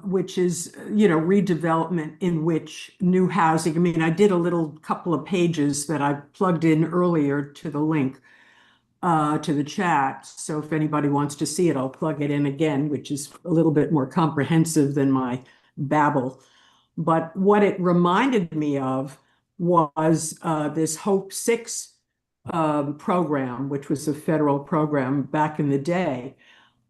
which is, you know, redevelopment in which new housing. I mean, I did a little couple of pages that I plugged in earlier to the link to the chat. So if anybody wants to see it, I'll plug it in again, which is a little bit more comprehensive than my babble. But what it reminded me of was this Hope 6 program, which was a federal program back in the day.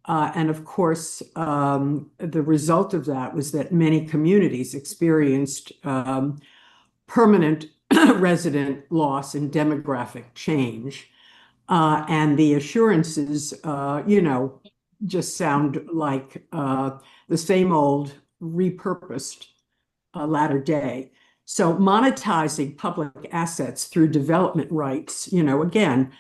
And of course, the result of that was that many communities experienced permanent resident loss and demographic change. And the assurances, you know, just sound like the same old repurposed latter day. So monetizing public assets through development rights, you know, again,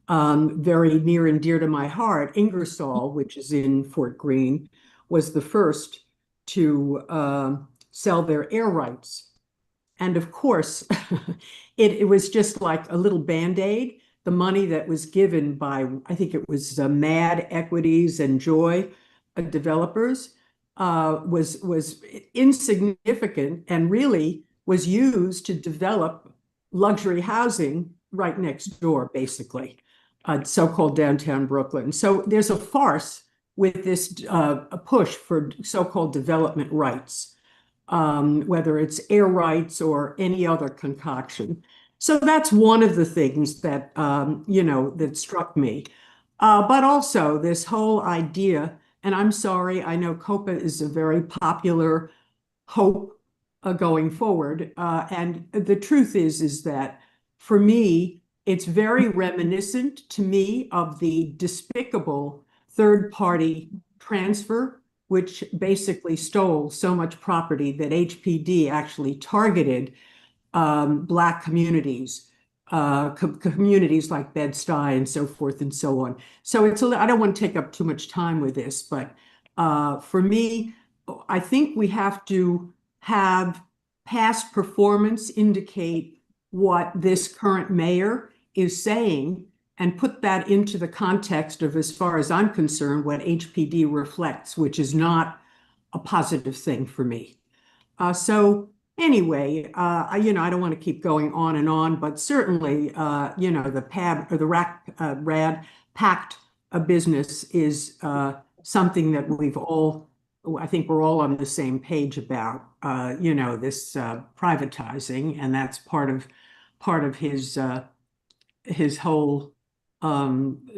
very near and dear to my heart. Ingersoll, which is in Fort Greene, was the first to sell their air rights. And of course, it was just like a little Band-Aid. The money that was given by, I think it was MAD Equities and Joy developers was insignificant and really was used to develop luxury housing right next door, basically, so-called downtown Brooklyn. So there's a farce with this a push for so-called development rights, whether it's air rights or any other concoction. So that's one of the things that, you know, that struck me. But also this whole idea, and I'm sorry, I know COPA is a very popular hope going forward. And the truth is that for me, it's very reminiscent to me of the despicable third-party transfer, which basically stole so much property that HPD actually targeted Black communities communities like Bed-Stuy and so forth and so on. So I don't want to take up too much time with this, but for me, I think we have to have past performance indicate what this current mayor is saying and put that into the context of, as far as I'm concerned, what HPD reflects, which is not a positive thing for me. So anyway, I don't want to keep going on and on, but certainly, the PAB or the RAD pact business is something that I think we're all on the same page about, this privatizing, and that's part of his whole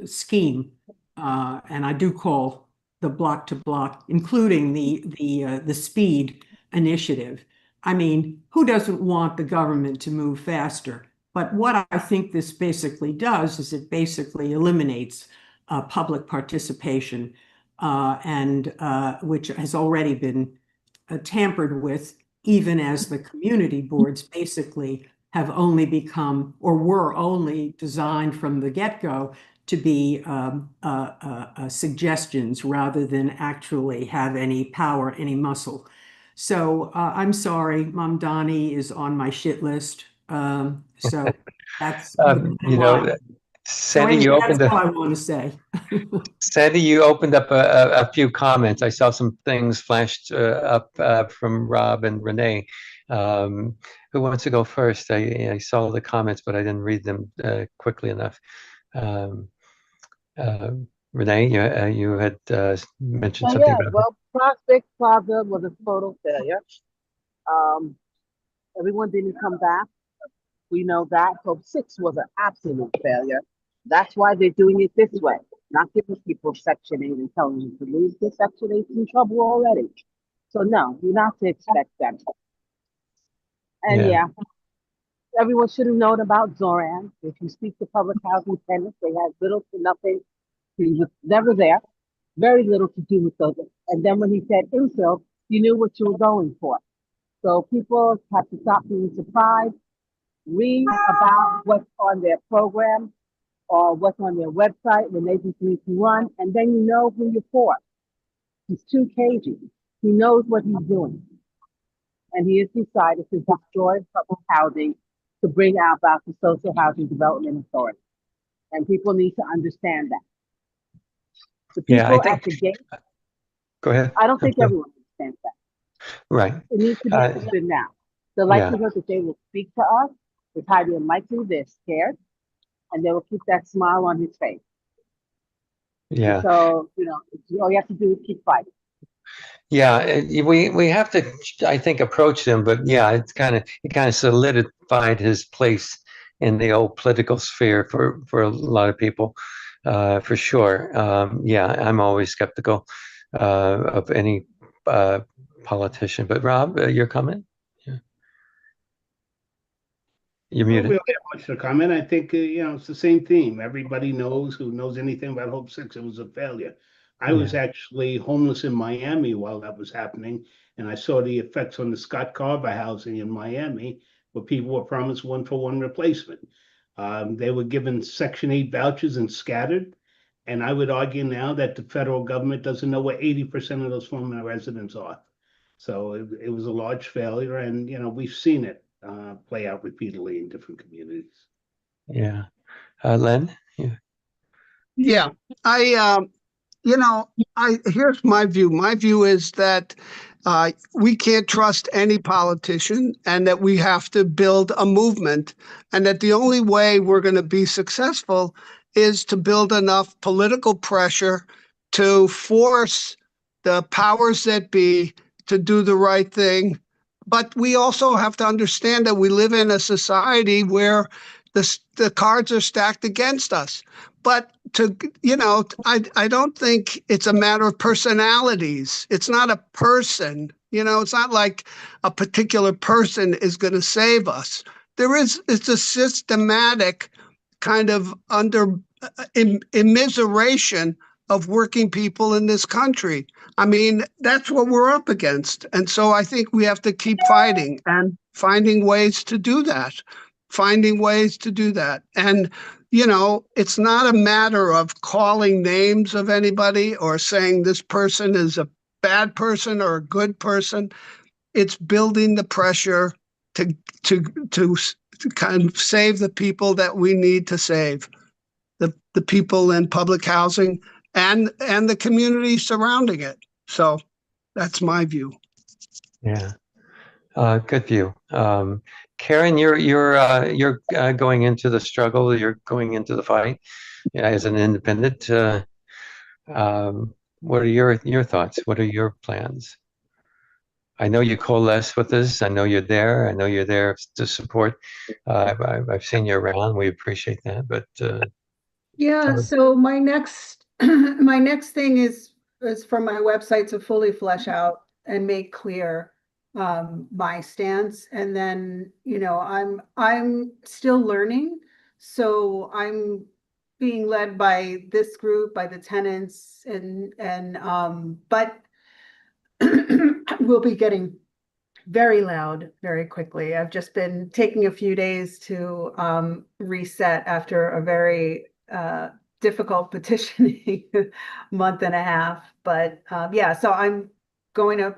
scheme. And I do call the block to block, including the speed initiative. I mean, who doesn't want the government to move faster? But what I think this basically does is it basically eliminates public participation, and which has already been tampered with, even as the community boards basically have only become, or were only designed from the get-go to be suggestions rather than actually have any power, any muscle. So I'm sorry, Mom Donnie is on my shit list. So that's Sandy, that's all I want to say. Sandy, you opened up a few comments. I saw some things flashed up from Rob and Renee. Who wants to go first? I saw the comments, but I didn't read them quickly enough. Renee, you had mentioned something about. Well, Prospect Plaza was a total failure. Everyone didn't come back. We know that. Hope 6 was an absolute failure. That's why they're doing it this way, not giving people Section 8 and telling them to leave. The Section 8's in trouble already. So no, you're not to expect them. And everyone should have known about Zoran. If you speak to public housing tenants, they had little to nothing. He was never there, very little to do with those. And then when he said infill, you knew what you were going for. So people have to stop being surprised, read about what's on their program or what's on their website when they begin to run, and then you know who you're for. He's too cagey. He knows what he's doing. And he has decided to destroy public housing to bring out about the Social Housing Development Authority. And people need to understand that. The people at the gate. Go ahead. I don't think everyone understands that. Right. It needs to be understood now. The likelihood that they will speak to us is highly unlikely. They're scared, and they will keep that smile on his face. Yeah. And so, all you have to do is keep fighting. Yeah, we have to, I think, approach them, but it kind of solidified his place in the old political sphere for a lot of people, for sure. I'm always skeptical of any politician. But Rob, your comment? Yeah. You're muted. I don't really have much to comment. I think it's the same theme. Everybody knows who knows anything about Hope 6. It was a failure. I was actually homeless in Miami while that was happening, and I saw the effects on the Scott Carver housing in Miami, where people were promised 1-for-1 replacement. They were given Section 8 vouchers and scattered, and I would argue now that the federal government doesn't know where 80% of those former residents are. So it was a large failure, and we've seen it play out repeatedly in different communities. Yeah. Len? Yeah. Here's my view. My view is that we can't trust any politician, and that we have to build a movement, and that the only way we're going to be successful is to build enough political pressure to force the powers that be to do the right thing. But we also have to understand that we live in a society where the cards are stacked against us. But I don't think it's a matter of personalities. It's not a person. It's not like a particular person is going to save us. It's a systematic kind of immiseration of working people in this country. I mean, that's what we're up against. And so I think we have to keep fighting and finding ways to do that. finding ways to do that. And, you know, it's not a matter of calling names of anybody or saying this person is a bad person or a good person. It's building the pressure to kind of save the people that we need to save, the people in public housing and the community surrounding it. So that's my view. Yeah, good view. Karen, you're going into the struggle. You're going into the fight as an independent. What are your thoughts? What are your plans? I know you coalesce with us. I know you're there. I know you're there to support. I've seen you around. We appreciate that. But yeah, so my next my next thing is for my website to fully flesh out and make clear my stance. And then, you know, I'm still learning. So I'm being led by this group, by the tenants, but we'll be getting very loud very quickly. I've just been taking a few days to reset after a very difficult petitioning month and a half. But yeah, so I'm going to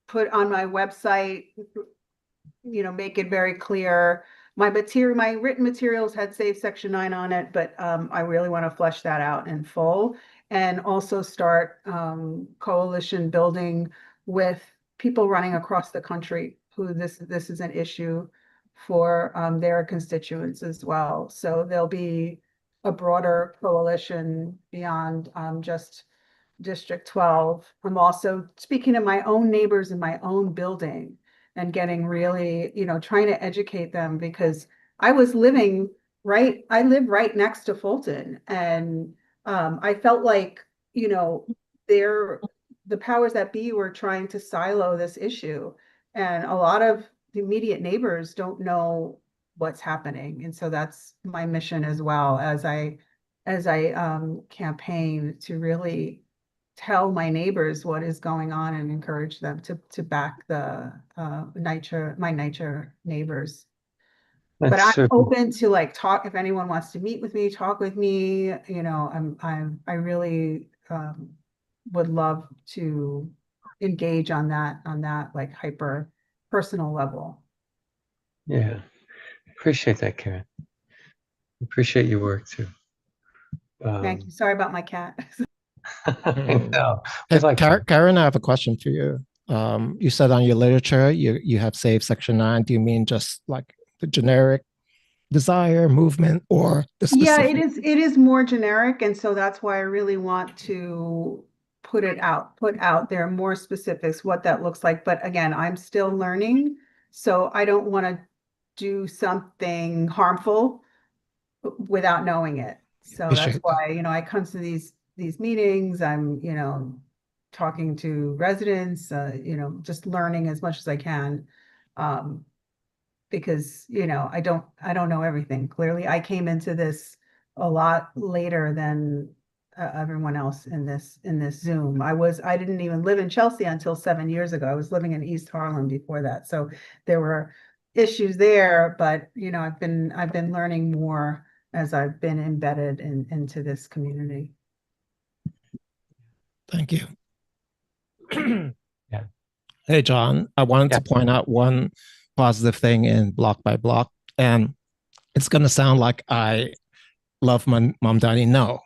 put on my website, you know, make it very clear. My written materials had Save Section 9 on it, but I really want to flesh that out in full, and also start coalition building with people running across the country who this is an issue for their constituents as well. So there'll be a broader coalition beyond just District 12. I'm also speaking to my own neighbors in my own building and getting really, you know, trying to educate them, because I live right next to Fulton, and I felt like, you know, the powers that be were trying to silo this issue, and a lot of the immediate neighbors don't know what's happening. And so that's my mission as well, as I campaign to really tell my neighbors what is going on and encourage them to back the my NYCHA neighbors. But I'm open to like talk, if anyone wants to meet with me, talk with me, you know, I really would love to engage on that like hyper personal level. Yeah, appreciate that, Karen. Appreciate your work too. Thank you. Sorry about my cat. No, Karen, I have a question for you. You said on your literature you have Save Section 9. Do you mean just like the generic desire movement, or the specific? Yeah, it is more generic, and so that's why I really want to put out there more specifics what that looks like. But again, I'm still learning, so I don't want to do something harmful without knowing it. So that's why, you know, I come to these meetings. I'm, you know, talking to residents, you know, just learning as much as I can, because, you know, I don't know everything. Clearly, I came into this a lot later than everyone else in this Zoom. I didn't even live in Chelsea until 7 years ago. I was living in East Harlem before that. So there were issues there, but, you know, I've been learning more as I've been embedded into this community. Thank you. Yeah. Hey, John, I wanted to point out one positive thing in Block by Block, and it's going to sound like I love Mom Daddy. No,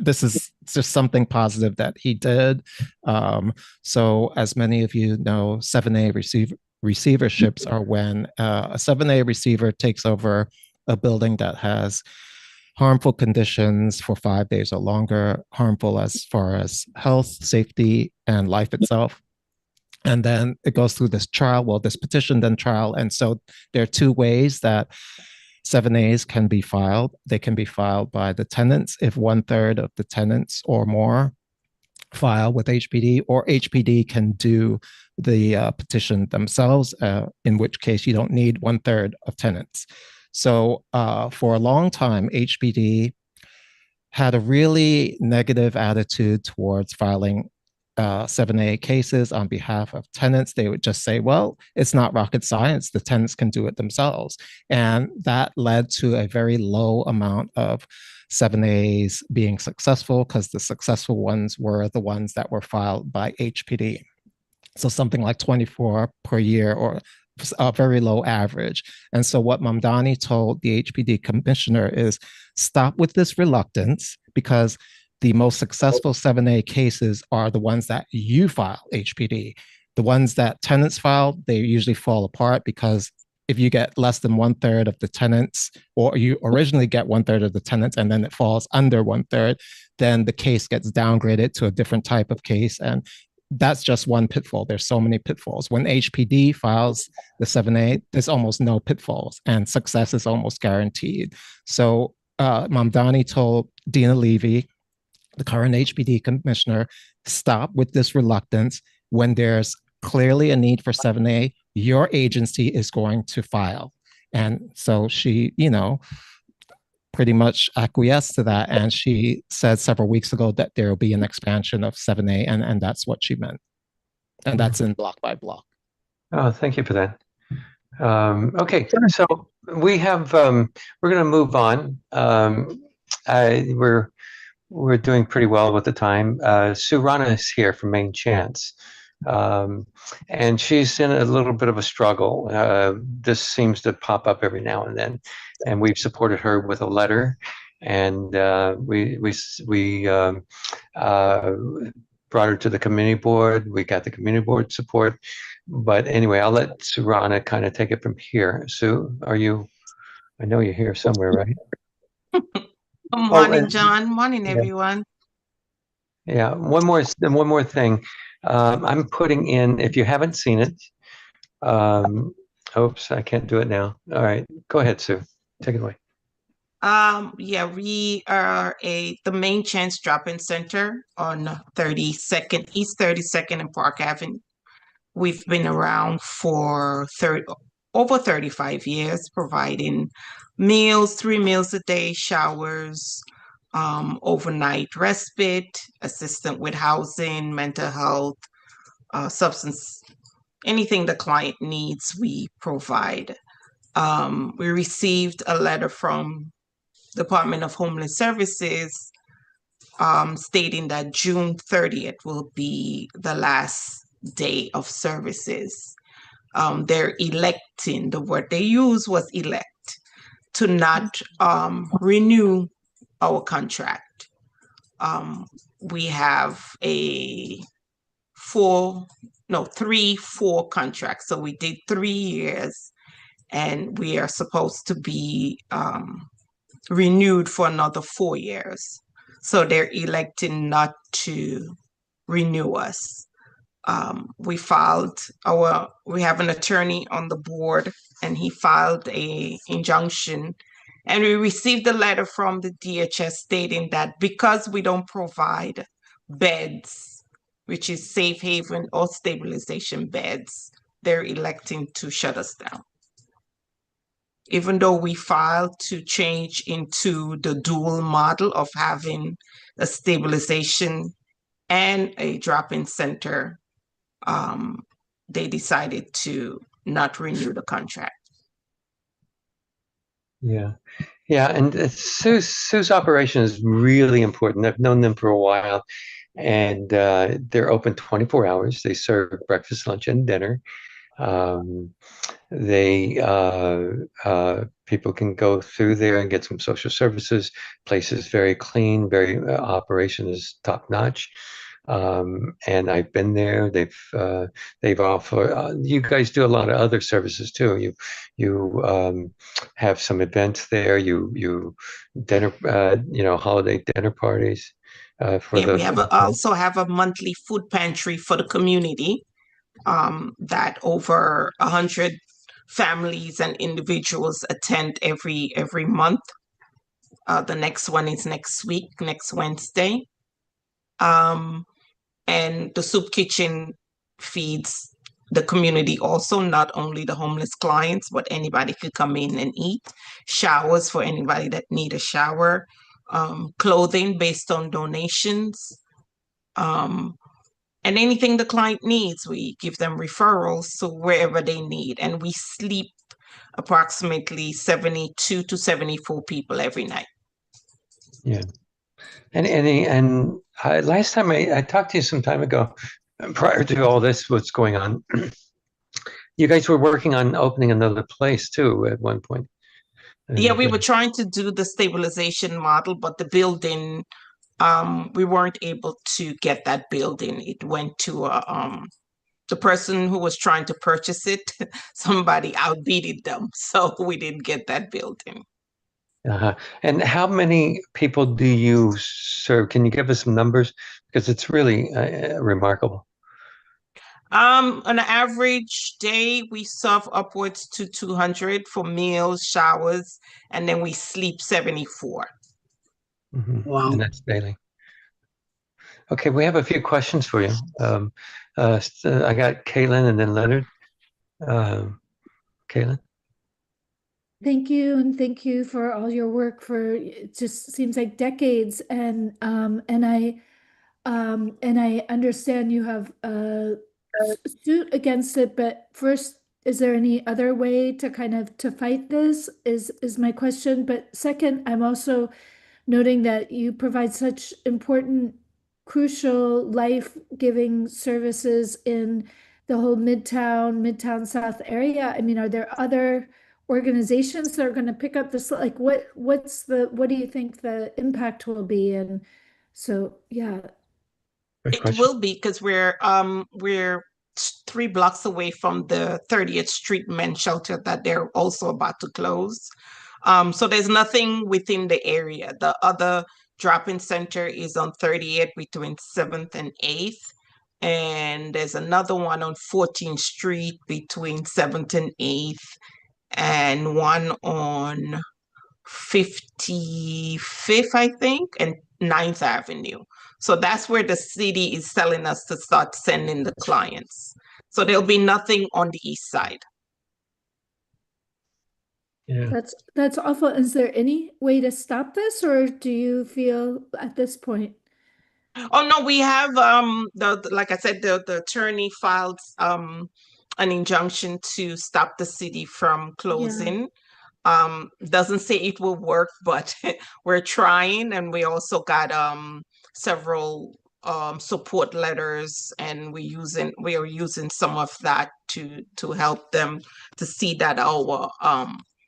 this is just something positive that he did. So as many of you know, 7A receiverships are when a 7A receiver takes over a building that has harmful conditions for 5 days or longer, harmful as far as health, safety, and life itself. And then it goes through this trial, well, this petition, then trial. And so there are two ways that 7As can be filed. They can be filed by the tenants if 1/3 of the tenants or more file with HPD, or HPD can do the petition themselves, in which case you don't need 1/3 of tenants. So for a long time, HPD had a really negative attitude towards filing 7A cases on behalf of tenants, they would just say, well, it's not rocket science. The tenants can do it themselves. And that led to a very low amount of 7As being successful, because the successful ones were the ones that were filed by HPD. So something like 24 per year, or a very low average. And so what Mamdani told the HPD commissioner is, stop with this reluctance, because the most successful 7A cases are the ones that you file, HPD. The ones that tenants file, they usually fall apart, because if you get less than 1/3 of the tenants, or you originally get 1/3 of the tenants and then it falls under 1/3, then the case gets downgraded to a different type of case. And that's just one pitfall. There's so many pitfalls. When HPD files the 7A, there's almost no pitfalls, and success is almost guaranteed. So Mamdani told Dina Levy, the current HPD commissioner, stop with this reluctance. When there's clearly a need for 7A, your agency is going to file. And so she, pretty much acquiesced to that. And she said several weeks ago that there will be an expansion of 7A, and that's what she meant. And that's in block by block. Oh, thank you for that. Okay, so we have, we're going to move on. We're doing pretty well with the time. Sueranna is here from MainChance. And she's in a little bit of a struggle. This seems to pop up every now and then, and we've supported her with a letter, and we brought her to the community board. We got the community board support, but anyway, I'll let Sueranna kind of take it from here. Sue, I know you're here somewhere, right? Good morning, John. Morning, everyone. Yeah, one more thing. I'm putting in, if you haven't seen it, oops, I can't do it now. All right, go ahead, Sue. Take it away. Yeah, we are the MainChance drop-in center on 32nd, East 32nd and Park Avenue. We've been around for over 35 years, providing meals, 3 meals a day, showers, overnight respite, assistant with housing, mental health, substance, anything the client needs, we provide. We received a letter from Department of Homeland Services stating that June 30th will be the last day of services. They're electing, the word they used was elect, to not renew our contract. We have a 3-4 contracts. So we did 3 years, and we are supposed to be renewed for another 4 years. So they're electing not to renew us. We have an attorney on the board, and he filed an injunction, and we received a letter from the DHS stating that because we don't provide beds, which is safe haven or stabilization beds, they're electing to shut us down. Even though we filed to change into the dual model of having a stabilization and a drop-in center, they decided to not renew the contract. Yeah, and Sue's operation is really important. I've known them for a while, and they're open 24 hours. They serve breakfast, lunch, and dinner. People can go through there and get some social services. Place is very clean. Operation is top notch. And I've been there. They've offered. You guys do a lot of other services too. You have some events there. You dinner, holiday dinner parties. We also have a monthly food pantry for the community. That over 100 families and individuals attend every month. The next one is next week, next Wednesday. And the soup kitchen feeds the community also, not only the homeless clients, but anybody could come in and eat. Showers for anybody that need a shower. Clothing based on donations. And anything the client needs, we give them referrals to wherever they need. And we sleep approximately 72 to 74 people every night. Yeah. And last time I talked to you some time ago, prior to all this, what's going on, you guys were working on opening another place too at one point. Yeah, we were trying to do the stabilization model, but the building, we weren't able to get that building. It went to the person who was trying to purchase it, somebody outbidded them, so we didn't get that building. And how many people do you serve? Can you give us some numbers? Because it's really remarkable. On an average day, we serve upwards to 200 for meals, showers, and then we sleep 74. Wow. And that's daily. Okay, we have a few questions for you. I got Kaylin and then Leonard. Kaylin? Thank you, and thank you for all your work for, it just seems like decades, and I understand you have a suit against it, but first, is there any other way to kind of to fight this is my question. But second, I'm also noting that you provide such important, crucial, life-giving services in the whole Midtown South area. I mean, are there other organizations that are going to pick up this? Like, what do you think the impact will be? And so, yeah. It will be, because we're 3 blocks away from the 30th Street Men's Shelter that they're also about to close. So there's nothing within the area. The other drop-in center is on 30th between 7th and 8th. And there's another one on 14th Street between 7th and 8th, and one on 55th, I think, and 9th Avenue. So that's where the city is telling us to start sending the clients. So there'll be nothing on the east side. Yeah. That's awful. Is there any way to stop this, or do you feel at this point? Oh no, we have like I said, the attorney filed an injunction to stop the city from closing. Yeah. Doesn't say it will work, but we're trying, and we also got several support letters, and we are using some of that to help them to see that our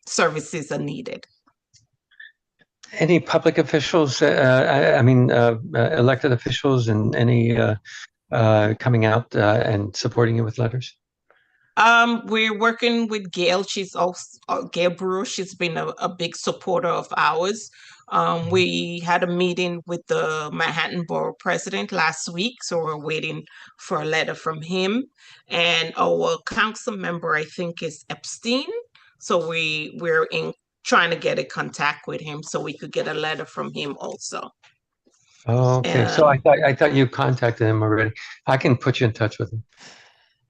services are needed. Any public officials, elected officials, and any coming out and supporting you with letters? We're working with Gail. She's also Gail Brewer. She's been a big supporter of ours. We had a meeting with the Manhattan Borough President last week, so we're waiting for a letter from him. And our council member, I think, is Epstein. So we're trying to get in contact with him so we could get a letter from him also. Oh, okay. So I thought you contacted him already. I can put you in touch with him.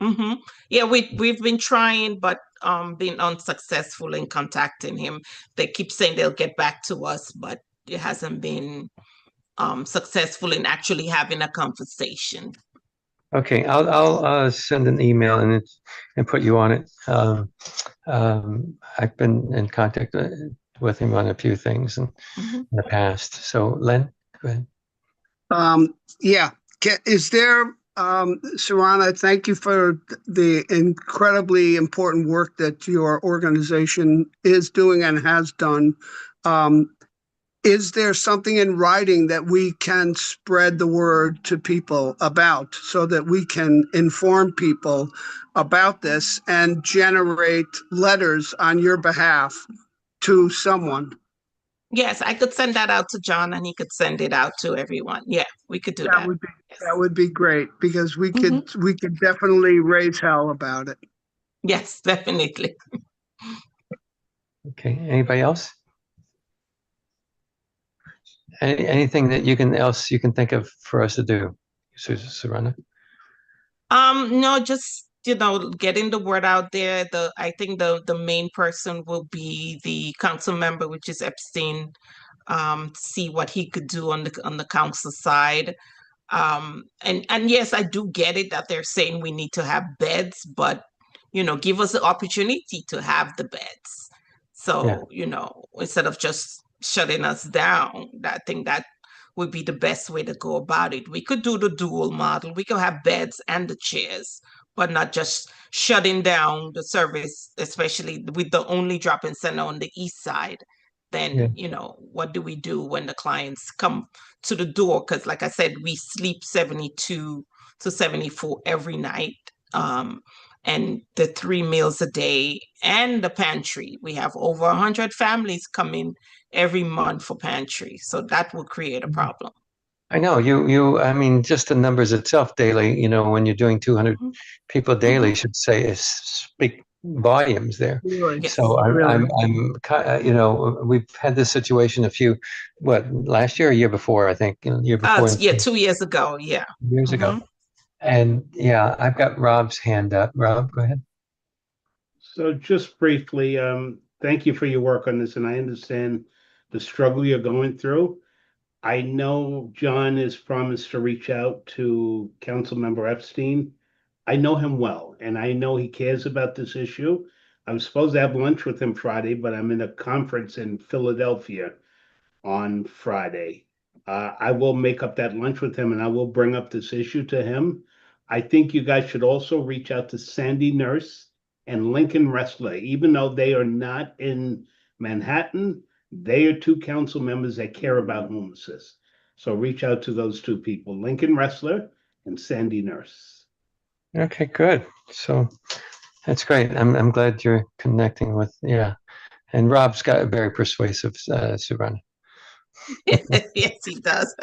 Mm-hmm. Yeah, we've been trying, but been unsuccessful in contacting him. They keep saying they'll get back to us, but it hasn't been successful in actually having a conversation. Okay, I'll send an email and put you on it. I've been in contact with him on a few things in the past. So Len, go ahead. Yeah, is there? Sueranna, thank you for the incredibly important work that your organization is doing and has done. Is there something in writing that we can spread the word to people about, so that we can inform people about this and generate letters on your behalf to someone? Yes, I could send that out to John, and he could send it out to everyone. Yeah, we could do that. That would be great, because we could definitely raise hell about it. Yes, definitely. Okay. Anybody else? Anything that you can think of for us to do, Sueranna? No, just getting the word out there. I think the main person will be the council member, which is Epstein. See what he could do on the council side. And yes, I do get it that they're saying we need to have beds, but give us the opportunity to have the beds. So, instead of just shutting us down, I think that would be the best way to go about it. We could do the dual model. We could have beds and the chairs, but not just shutting down the service, especially with the only drop-in center on the east side. Then, what do we do when the clients come to the door? Because like I said, we sleep 72 to 74 every night. And the 3 meals a day and the pantry. We have over 100 families coming every month for pantry. So that will create a problem. I know I mean, just the numbers itself daily, when you're doing 200 people daily should speak volumes there. Yes. So I'm we've had this situation last year or year before, I think, year before. 2 years ago. Yeah. Years ago. And I've got Rob's hand up. Rob, go ahead. So just briefly, thank you for your work on this, and I understand the struggle you're going through. I know John has promised to reach out to Councilmember Epstein. I know him well, and I know he cares about this issue. I was supposed to have lunch with him Friday, but I'm in a conference in Philadelphia on Friday. I will make up that lunch with him, and I will bring up this issue to him. I think you guys should also reach out to Sandy Nurse and Lincoln Wrestler. Even though they are not in Manhattan, they are 2 council members that care about homelessness. So reach out to those 2 people, Lincoln Wrestler and Sandy Nurse. Okay, good. So that's great. I'm glad you're connecting with, And Rob's got a very persuasive Sueranna. Yes, he does.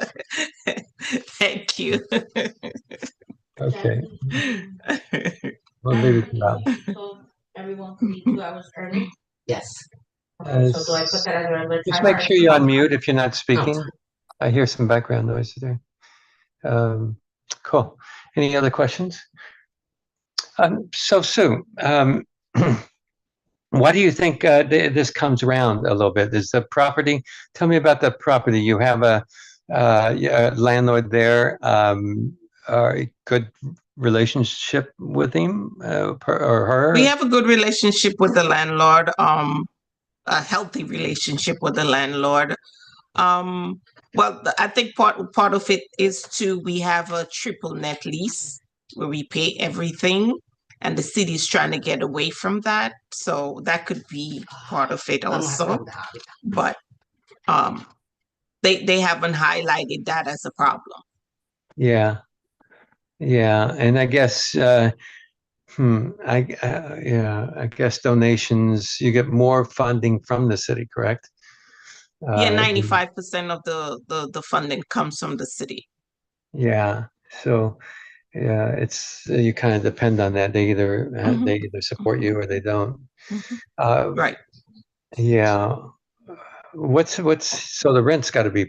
Thank you. Okay. We'll leave it to Rob. So everyone can be 2 hours early? Yes. Okay, so do I put that as a regular Just timer? make sure you're on mute if you're not speaking. I hear some background noise there. Cool. Any other questions? So Sue, why do you think this comes around a little bit? Is the property? Tell me about the property. You have a landlord there. A good relationship with him or her? We have a good relationship with the landlord. A healthy relationship with the landlord. Well, I think part of it is we have a triple net lease where we pay everything, and the city is trying to get away from that. So that could be part of it also. But they haven't highlighted that as a problem. Yeah, and I guess I guess donations, you get more funding from the city, correct? 95% of the funding comes from the city. Yeah, so it's you kind of depend on that. They either support you or they don't. Right. Yeah. So the rent's got to be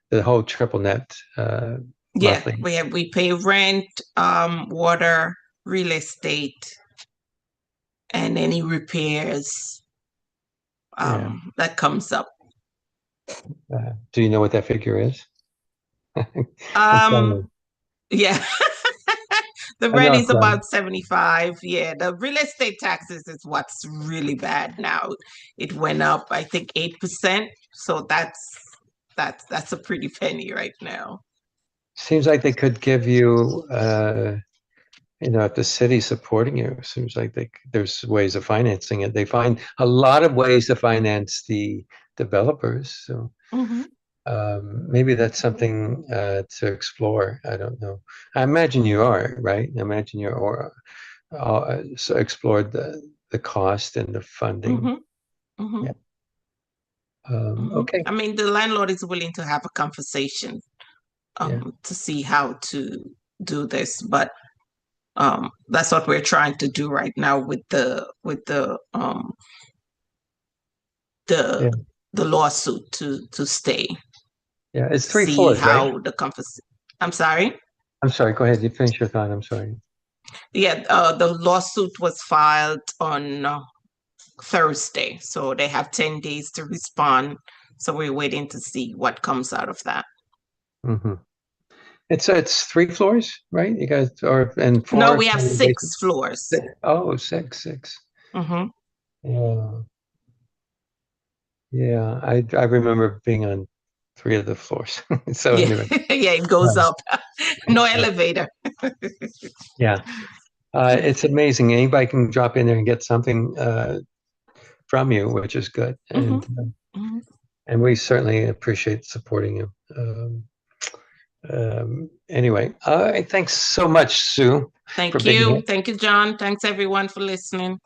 the whole triple net. Monthly. We pay rent, water, real estate, and any repairs that comes up. Do you know what that figure is? Yeah. The rent is about 75. Yeah, the real estate taxes is what's really bad now. It went up, I think, 8%. So that's a pretty penny right now. Seems like they could give you, if the city's supporting you, it seems like there's ways of financing it. They find a lot of ways to finance the developers. So maybe that's something to explore. I don't know. I imagine you are, right? I imagine you're explored the cost and the funding. Yeah. Okay. I mean, the landlord is willing to have a conversation to see how to do this, but that's what we're trying to do right now with the lawsuit to stay. Yeah, it's 3 floors, how right? The conversation. I'm sorry. I'm sorry. Go ahead. You finish your thought. I'm sorry. Yeah, the lawsuit was filed on Thursday, so they have 10 days to respond. So we're waiting to see what comes out of that. It's 3 floors, right? You guys are and 4. No, we have 6 floors. Oh, six. Mm-hmm. Yeah. Yeah, I remember being on 3 of the floors. So Yeah. anyway. Yeah, it goes up. No elevator. Yeah. It's amazing. Anybody can drop in there and get something from you, which is good. And we certainly appreciate supporting you. Anyway, thanks so much, Sue. Thank you. Thank you, John. Thanks everyone for listening.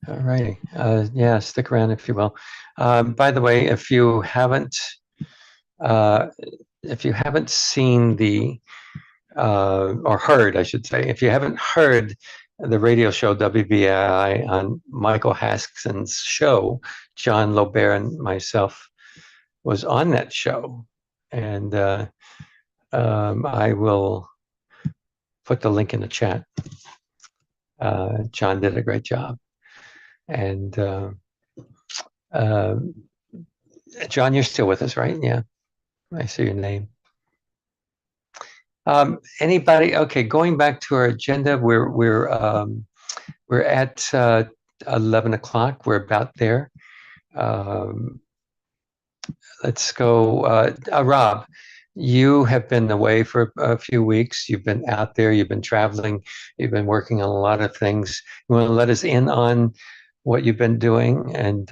All righty. Yeah, stick around if you will. By the way, if you haven't seen the or heard, I should say, if you haven't heard the radio show WBAI on Michael Haskins' show, John Lobert and myself was on that show, and I will put the link in the chat. John did a great job, and John, you're still with us, right? Yeah, I see your name. Anybody? Okay, going back to our agenda, we're at 11 o'clock. We're about there. Let's go. Rob, you have been away for a few weeks. You've been out there. You've been traveling. You've been working on a lot of things. You want to let us in on what you've been doing? And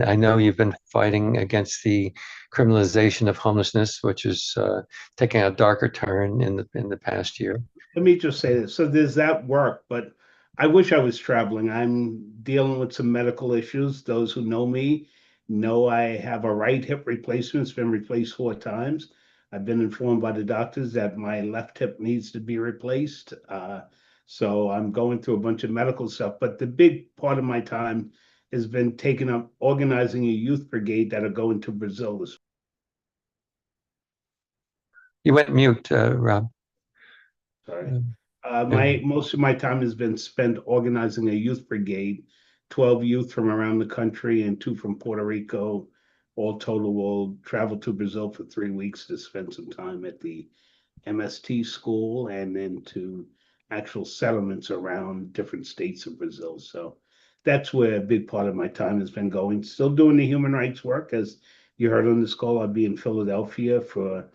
I know you've been fighting against the criminalization of homelessness, which is taking a darker turn in the past year. Let me just say this. So there's that work, but I wish I was traveling. I'm dealing with some medical issues. Those who know me know I have a right hip replacement. It's been replaced 4 times. I've been informed by the doctors that my left hip needs to be replaced. So I'm going through a bunch of medical stuff, but the big part of my time has been taken up organizing a youth brigade that are going to Brazil this. You went mute, Rob. Sorry. Most of my time has been spent organizing a youth brigade, 12 youth from around the country and 2 from Puerto Rico. All total will travel to Brazil for 3 weeks to spend some time at the MST school and then to actual settlements around different states of Brazil. So that's where a big part of my time has been going. Still doing the human rights work. As you heard on this call, I'll be in Philadelphia for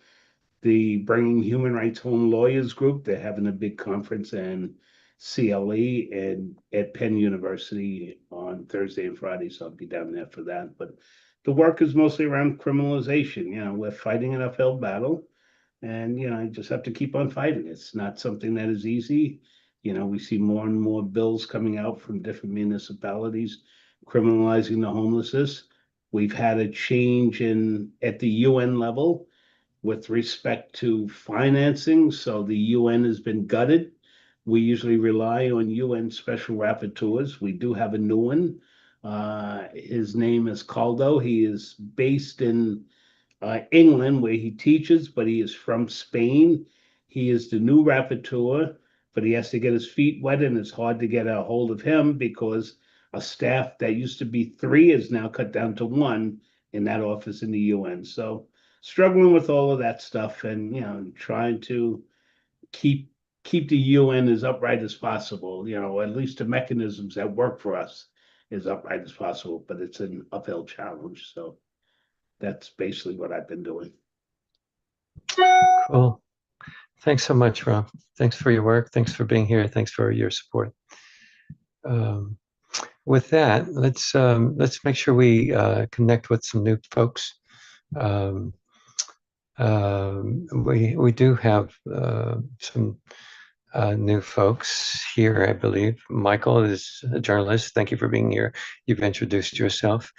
the Bringing Human Rights Home Lawyers group. They're having a big conference in CLE and at Penn University on Thursday and Friday. So I'll be down there for that. But the work is mostly around criminalization. You know, we're fighting an uphill battle. And, you know, I just have to keep on fighting. It's not something that is easy. You know, we see more and more bills coming out from different municipalities criminalizing the homelessness. We've had a change at the UN level with respect to financing. So the UN has been gutted. We usually rely on UN special rapporteurs. We do have a new one. His name is Caldo. He is based in England, where he teaches, but he is from Spain. He is the new rapporteur, but he has to get his feet wet, and it's hard to get a hold of him because a staff that used to be 3 is now cut down to 1 in that office in the UN. So struggling with all of that stuff, and you know, trying to keep the UN as upright as possible. You know, at least the mechanisms that work for us as upright as possible. But it's an uphill challenge. So that's basically what I've been doing. Cool. Thanks so much, Rob. Thanks for your work. Thanks for being here. Thanks for your support. With that, let's make sure we connect with some new folks. We do have some new folks here, I believe. Michael is a journalist. Thank you for being here. You've introduced yourself.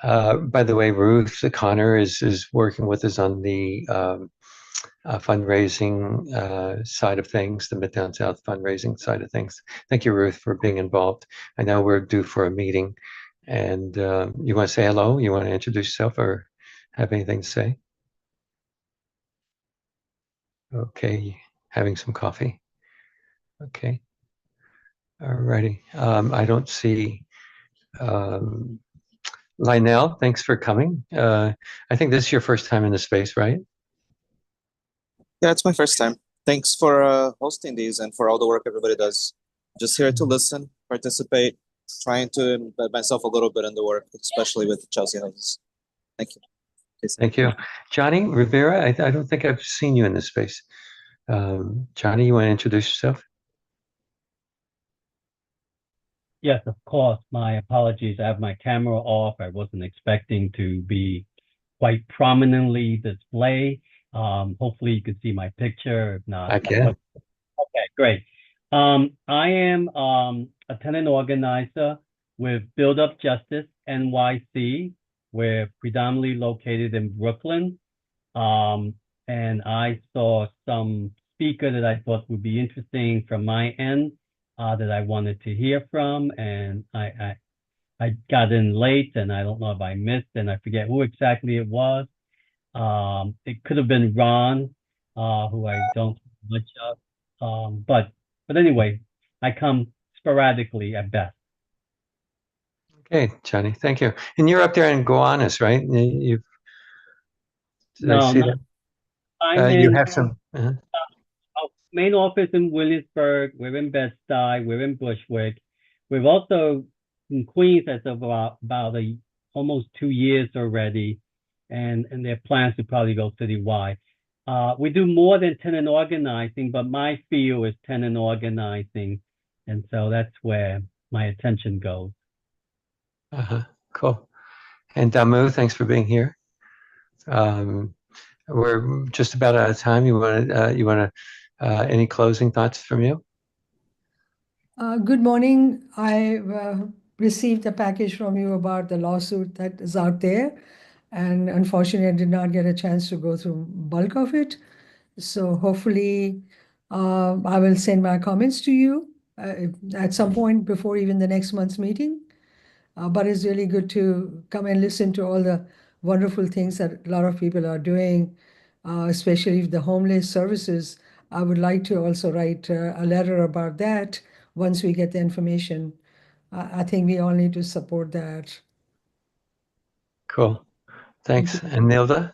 By the way, Ruth Connor is working with us on the fundraising side of things, the Midtown South fundraising side of things. Thank you, Ruth, for being involved. I know we're due for a meeting, and you want to say hello? You want to introduce yourself or have anything to say? Okay, having some coffee. Okay. All righty. I don't see Lionel, thanks for coming. I think this is your first time in the space, right? Yeah, it's my first time. Thanks for hosting these and for all the work everybody does. Just here to listen, participate, trying to embed myself a little bit in the work, especially with Chelsea houses. Thank you. Thank you. Johnny Rivera, I don't think I've seen you in this space. Johnny, you want to introduce yourself? Yes, of course. My apologies. I have my camera off. I wasn't expecting to be quite prominently displayed. Hopefully you can see my picture. If not, I can. Okay, great. I am a tenant organizer with Build Up Justice NYC. We're predominantly located in Brooklyn. And I saw some speaker that I thought would be interesting from my end that I wanted to hear from. And I got in late and I don't know if I missed and I forget who exactly it was. It could have been Ron, who I don't know much of. But anyway, I come sporadically at best. Okay, Johnny, thank you. And you're up there in Gowanus, right? Did I see that? You have some. Main office in Williamsburg. We're in Bed-Stuy. We're in Bushwick. We've also in Queens as of about almost 2 years already, and there are plans to probably go citywide. We do more than tenant organizing, but my field is tenant organizing, and so that's where my attention goes. Cool. And Damu, thanks for being here. We're just about out of time. You want any closing thoughts from you? Good morning. I received a package from you about the lawsuit that is out there, and unfortunately, I did not get a chance to go through bulk of it. So hopefully, I will send my comments to you at some point before even the next month's meeting. But it's really good to come and listen to all the wonderful things that a lot of people are doing, especially the homeless services. I would like to also write a letter about that once we get the information. I think we all need to support that. Cool. Thanks. And Nilda,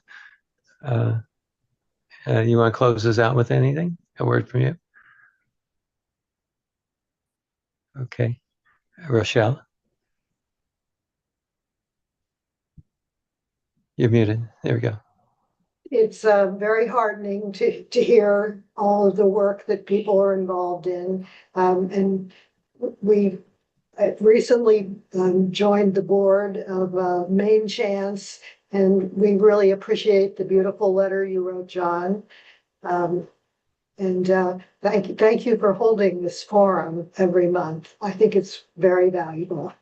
you want to close us out with anything? A word from you? Okay. Rochelle? You're muted. There we go. It's very heartening to hear all of the work that people are involved in. And we recently joined the board of MainChance, and we really appreciate the beautiful letter you wrote, John. And thank you for holding this forum every month. I think it's very valuable.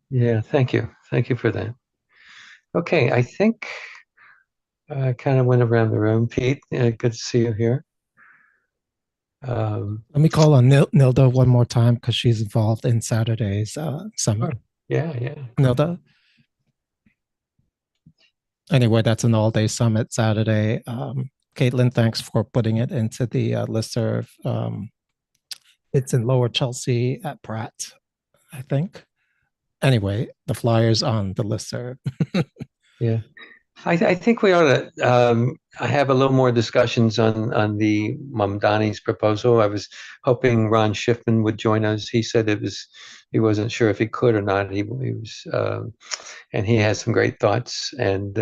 Yeah, thank you. Thank you for that. Okay, I think I kind of went around the room. Pete, good to see you here. Let me call on Nilda one more time because she's involved in Saturday's summit. Yeah. Nilda? Anyway, that's an all-day summit Saturday. Caitlin, thanks for putting it into the listserv. It's in Lower Chelsea at Pratt, I think. Anyway, the flyer's on the listserv. Yeah. I think we ought to have a little more discussions on the Mamdani's proposal. I was hoping Ron Schiffman would join us. He said he wasn't sure if he could or not. He was, and he has some great thoughts. And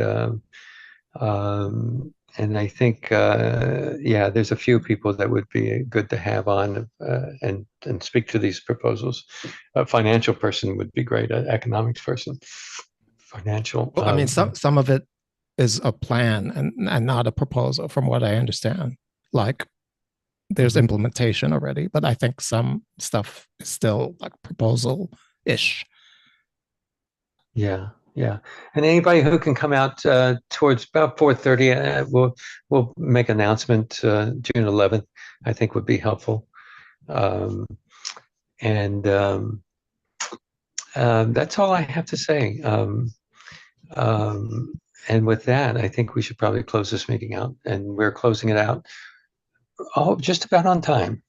I think, yeah, there's a few people that would be good to have on and speak to these proposals. A financial person would be great. An economics person. Financial. Well, I mean, some of it is a plan and not a proposal, from what I understand. Like, there's implementation already, but I think some stuff is still like proposal-ish. Yeah. And anybody who can come out towards about 4:30, we'll make an announcement. June 11th, I think, would be helpful. And that's all I have to say. And with that, I think we should probably close this meeting out, and we're closing it out just about on time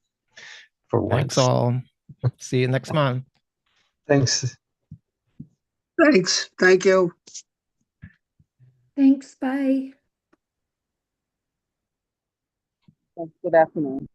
for once. Thanks all. See you next month. Thanks. Thanks. Thank you. Thanks, bye. Good afternoon.